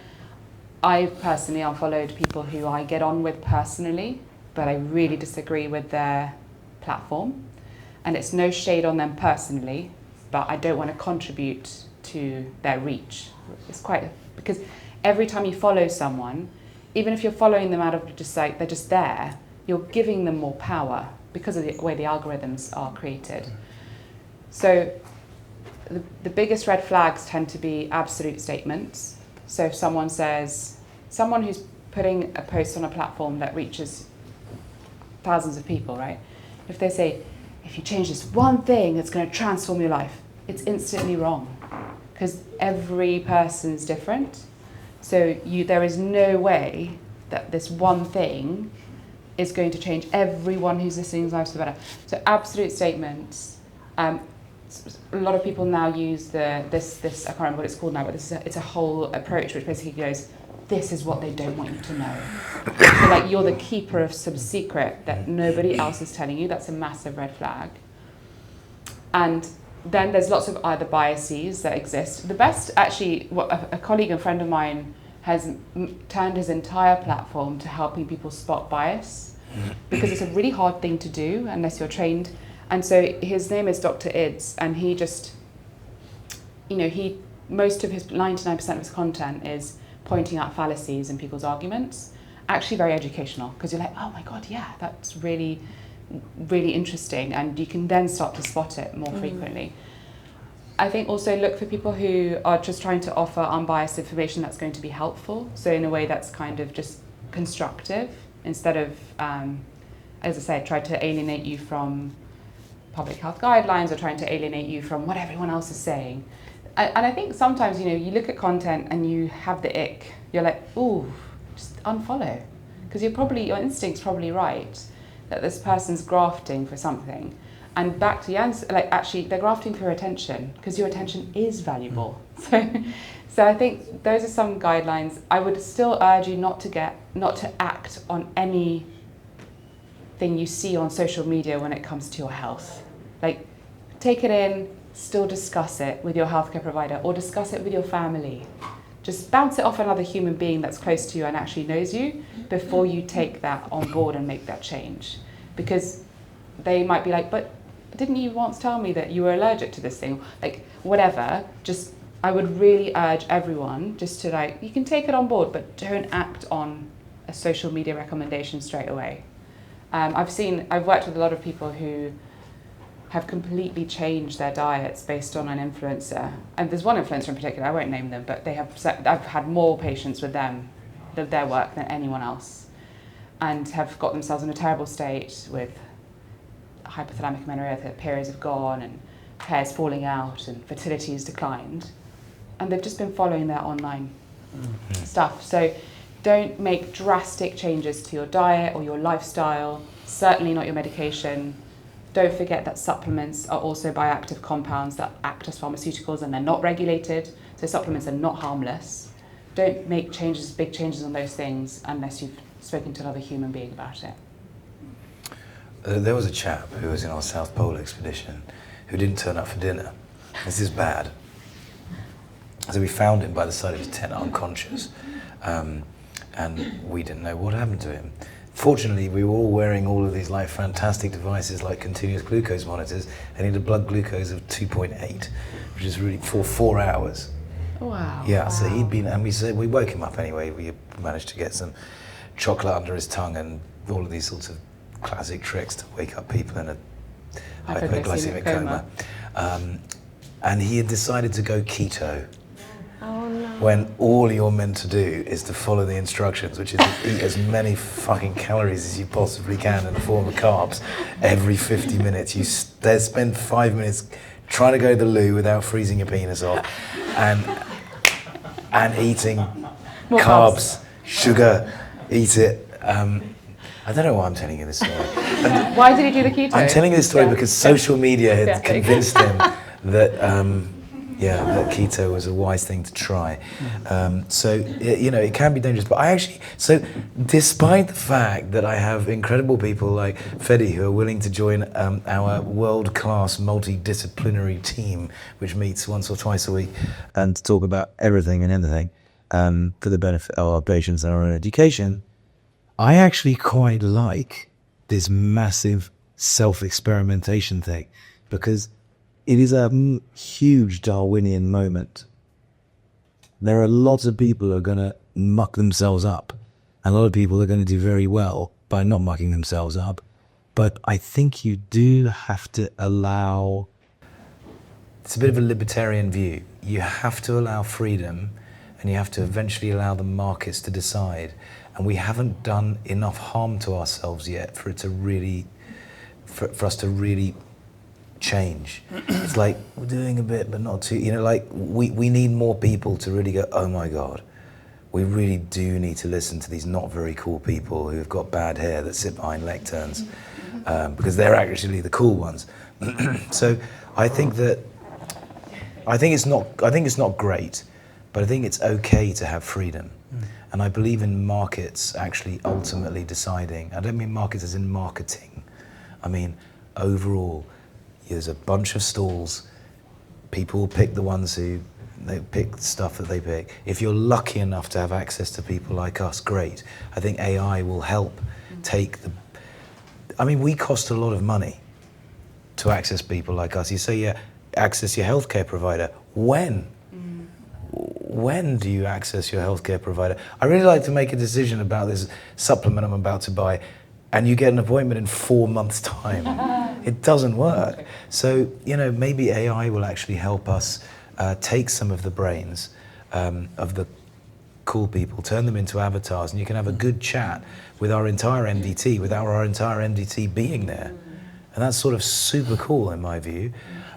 I've personally unfollowed people who I get on with personally, but I really disagree with their platform. And it's no shade on them personally, but I don't want to contribute to their reach. It's because every time you follow someone, even if you're following them out of just like, they're just there, you're giving them more power because of the way the algorithms are created. So the biggest red flags tend to be absolute statements. So if someone who's putting a post on a platform that reaches thousands of people, right? If they say, if you change this one thing, it's going to transform your life, it's instantly wrong because every person's different. So there is no way that this one thing is going to change everyone who's listening's lives for the better. So absolute statements. A lot of people now use this I can't remember what it's called now, but it's a whole approach which basically goes, this is what they don't want you to know. So like you're the keeper of some secret that nobody else is telling you. That's a massive red flag. And then there's lots of other biases that exist. The best, actually, what a colleague and friend of mine has turned his entire platform to helping people spot bias because it's a really hard thing to do unless you're trained. And so his name is Dr. Ids, and he just, he most of his 99% of his content is pointing out fallacies in people's arguments. Actually very educational, because you're like, oh my God, yeah, that's really, really interesting, and you can then start to spot it more frequently. I think also look for people who are just trying to offer unbiased information that's going to be helpful, so in a way that's kind of just constructive, instead of, as I said, try to alienate you from public health guidelines or trying to alienate you from what everyone else is saying. And I think sometimes, you know, you look at content and you have the ick. You're like, ooh, just unfollow. Because your instinct's probably right, that this person's grafting for something. And back to Jan's, like actually they're grafting for attention, because your attention is valuable. So I think those are some guidelines. I would still urge you not to act on anything you see on social media when it comes to your health. Like, take it in, still discuss it with your healthcare provider or discuss it with your family. Just bounce it off another human being that's close to you and actually knows you before you take that on board and make that change. Because they might be like, but didn't you once tell me that you were allergic to this thing? Like, whatever, just, I would really urge everyone just to like, you can take it on board, but don't act on a social media recommendation straight away. I've worked with a lot of people who have completely changed their diets based on an influencer. And there's one influencer in particular, I won't name them, but I've had more patients with them, their work, than anyone else, and have got themselves in a terrible state with hypothalamic amenorrhea, that periods have gone and hairs falling out and fertility has declined. And they've just been following their online stuff. So don't make drastic changes to your diet or your lifestyle, certainly not your medication. Don't forget that supplements are also bioactive compounds that act as pharmaceuticals, and they're not regulated, so supplements are not harmless. Don't make changes, big changes on those things unless you've spoken to another human being about it. There was a chap who was in our South Pole expedition who didn't turn up for dinner. This is bad. So we found him by the side of his tent unconscious, and we didn't know what happened to him. Fortunately, we were all wearing all of these like fantastic devices like continuous glucose monitors, and he had a blood glucose of 2.8, which is really for 4 hours. Wow. Yeah, so he'd been, and we woke him up anyway. We managed to get some chocolate under his tongue and all of these sorts of classic tricks to wake up people in a hypoglycemic coma. And he had decided to go keto. Oh no. When all you're meant to do is to follow the instructions, which is to eat as many fucking calories as you possibly can in the form of carbs every 50 minutes. You spend 5 minutes trying to go to the loo without freezing your penis off, and eating more carbs, sugar, eat it. I don't know why I'm telling you this story. Why did he do the keto? I'm telling you this story because social media had convinced him that that keto was a wise thing to try. So it can be dangerous. But despite the fact that I have incredible people like Fedi who are willing to join our world-class multidisciplinary team, which meets once or twice a week and talk about everything and anything for the benefit of our patients and our own education, I actually quite like this massive self-experimentation thing, because it is a huge Darwinian moment. There are lots of people who are going to muck themselves up, and a lot of people are going to do very well by not mucking themselves up. But I think you do have to allow... It's a bit of a libertarian view. You have to allow freedom, and you have to eventually allow the markets to decide. And we haven't done enough harm to ourselves yet for it to really, for us to really change. It's like we're doing a bit, but not too. We need more people to really go, oh my God, we really do need to listen to these not very cool people who've got bad hair that sit behind lecterns, because they're actually the cool ones. So I think it's not great, but I think it's okay to have freedom. And I believe in markets actually ultimately deciding. I don't mean markets as in marketing. I mean overall, there's a bunch of stalls. People pick the ones who they pick the stuff that they pick. If you're lucky enough to have access to people like us, great. I think AI will help take the... I mean, we cost a lot of money to access people like us. You say, yeah, access your healthcare provider. When? when do you access your healthcare provider? I really like to make a decision about this supplement I'm about to buy, and you get an appointment in 4 months' time. It doesn't work. So, you know, maybe AI will actually help us take some of the brains of the cool people, turn them into avatars, and you can have a good chat with our entire MDT, without our entire MDT being there. And that's sort of super cool in my view.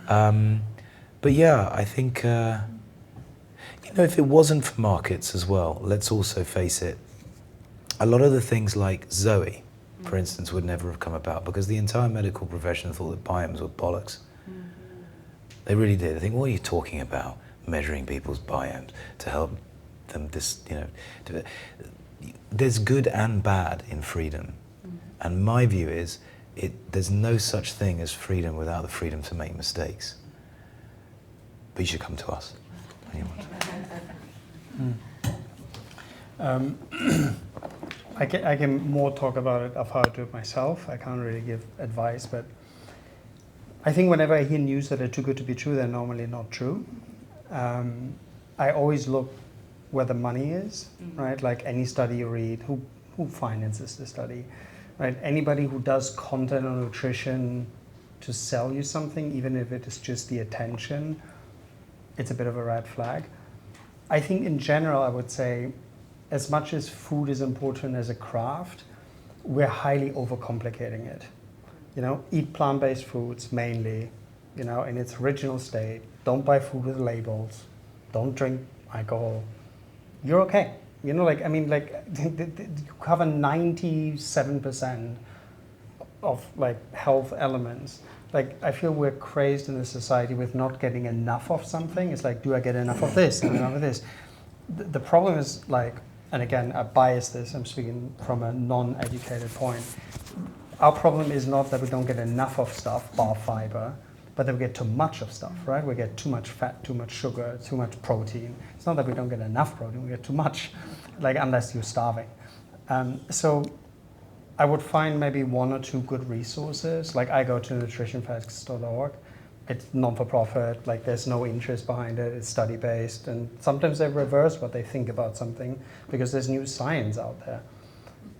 But yeah, I think, you know, if it wasn't for markets as well, let's also face it, a lot of the things like Zoe, for instance, would never have come about because the entire medical profession thought that biomes were bollocks. They really did. I think, what are you talking about, measuring people's biomes to help them, there's good and bad in freedom. And my view is, there's no such thing as freedom without the freedom to make mistakes. But you should come to us. I can more talk about it of how I do it myself. I can't really give advice, but I think whenever I hear news that are too good to be true, they're normally not true. I always look where the money is, right? Like any study you read, who finances the study, right? Anybody who does content on nutrition to sell you something, even if it is just the attention, it's a bit of a red flag. I think in general, I would say, as much as food is important as a craft, we're highly overcomplicating it. You know, eat plant-based foods mainly, you know, in its original state. Don't buy food with labels. Don't drink alcohol. You're okay. You know, like, I mean, like, you cover 97% of like health elements. Like, I feel we're crazed in the society with not getting enough of something. It's like, do I get enough of this and enough of this? The problem is like, and again, I bias this, I'm speaking from a non-educated point. Our problem is not that we don't get enough of stuff, bar fiber, but that we get too much of stuff, right? We get too much fat, too much sugar, too much protein. It's not that we don't get enough protein, we get too much, like unless you're starving. So I would find maybe 1 or 2 good resources. Like I go to nutritionfacts.org. It's non-for-profit, like there's no interest behind it, it's study-based, and sometimes they reverse what they think about something because there's new science out there.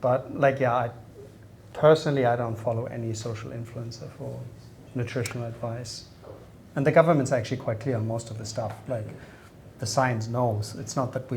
But like, yeah, personally, I don't follow any social influencer for nutritional advice. And the government's actually quite clear on most of the stuff, like the science knows. It's not that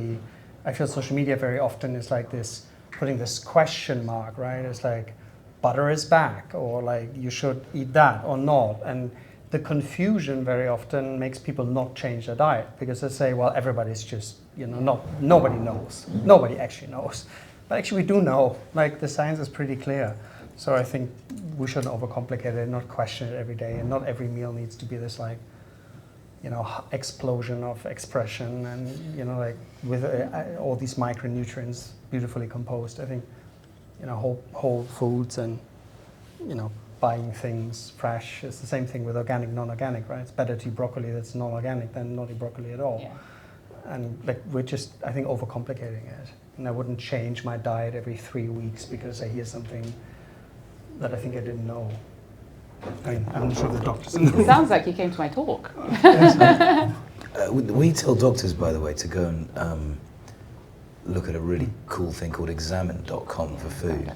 I feel social media very often is like this, putting this question mark, right? It's like, butter is back, or like, you should eat that or not. And the confusion very often makes people not change their diet because they say, well, everybody's just, you know, nobody knows. Nobody actually knows. But actually we do know, like the science is pretty clear. So I think we shouldn't overcomplicate it and not question it every day. And not every meal needs to be this like, you know, explosion of expression and, you know, like with all these micronutrients beautifully composed. I think, you know, whole foods and, you know, buying things fresh. It's the same thing with organic, non-organic, right? It's better to eat broccoli that's non-organic than not eat broccoli at all. Yeah. And like we're just, I think, overcomplicating it. And I wouldn't change my diet every 3 weeks because I hear something that I think I didn't know. I mean, I'm sure the doctors know. It sounds like you came to my talk. We tell doctors, by the way, to go and look at a really cool thing called examine.com for food.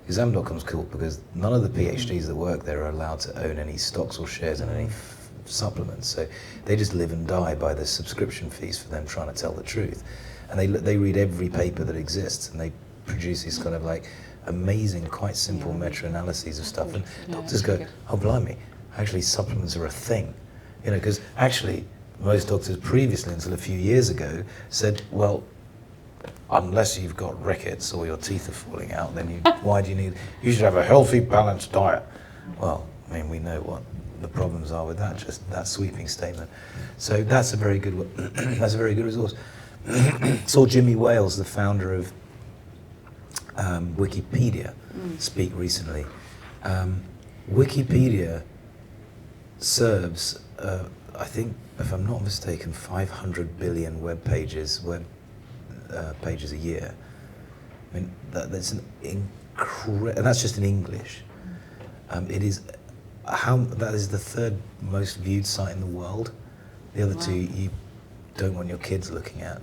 Examine.com is cool because none of the PhDs that work there are allowed to own any stocks or shares in any supplements. So they just live and die by the subscription fees for them trying to tell the truth. And they read every paper that exists and they produce these kind of like amazing, quite simple meta-analyses of stuff. And doctors go, oh blimey, actually supplements are a thing. You know, because actually most doctors previously, until a few years ago, said, well, unless you've got rickets or your teeth are falling out, then why do you should have a healthy, balanced diet. Well, I mean, we know what the problems are with that, just that sweeping statement. So that's a very good that's a very good resource. Saw Jimmy Wales, the founder of Wikipedia, speak recently. Wikipedia serves, I think, if I'm not mistaken, 500 billion web pages a year. I mean, that's an and that's just in English. It is that is the 3rd most viewed site in the world. The other two you don't want your kids looking at.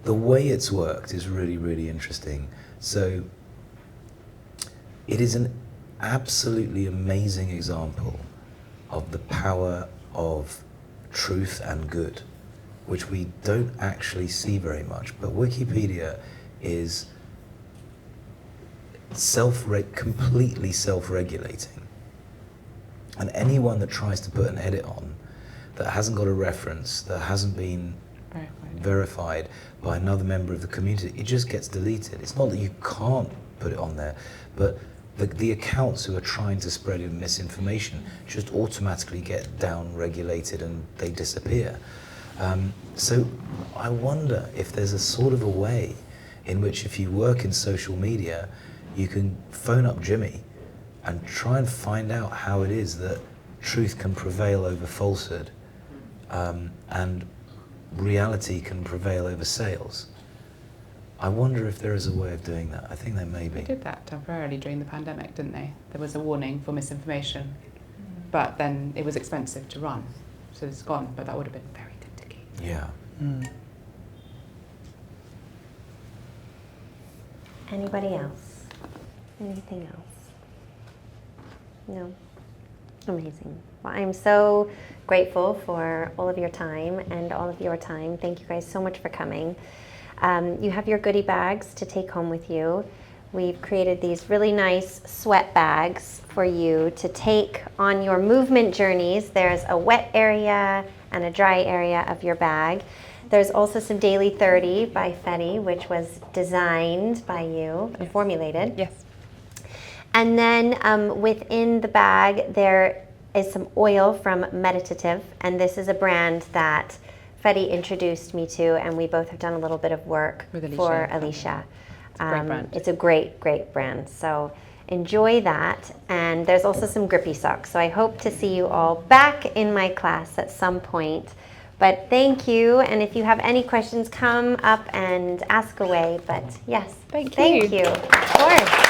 The way it's worked is really, really interesting. So it is an absolutely amazing example of the power of truth and good, which we don't actually see very much. But Wikipedia is completely self-regulating. And anyone that tries to put an edit on that hasn't got a reference, that hasn't been verified by another member of the community, it just gets deleted. It's not that you can't put it on there, but the accounts who are trying to spread misinformation just automatically get down-regulated and they disappear. So I wonder if there's a sort of a way in which, if you work in social media, you can phone up Jimmy and try and find out how it is that truth can prevail over falsehood, and reality can prevail over sales. I wonder if there is a way of doing that. I think there may be. They did that temporarily during the pandemic, didn't they? There was a warning for misinformation, but then it was expensive to run, so it's gone, but that would have been very ticky. Yeah. Anybody else? Anything else? No? Amazing. Well, I'm so grateful for all of your time and all of your time. Thank you guys so much for coming. You have your goodie bags to take home with you. We've created these really nice sweat bags for you to take on your movement journeys. There's a wet area and a dry area of your bag. There's also some Daily 30 by Fedi, which was designed by you and formulated. Yes. And then within the bag, there is some oil from Meditative, and this is a brand that Fedi introduced me to, and we both have done a little bit of work with Alicia. For Alicia. It's a great brand. It's a great, great brand. So enjoy that. And there's also some grippy socks. So I hope to see you all back in my class at some point. But thank you. And if you have any questions, come up and ask away. But yes, Thank you. Thank you. Of course.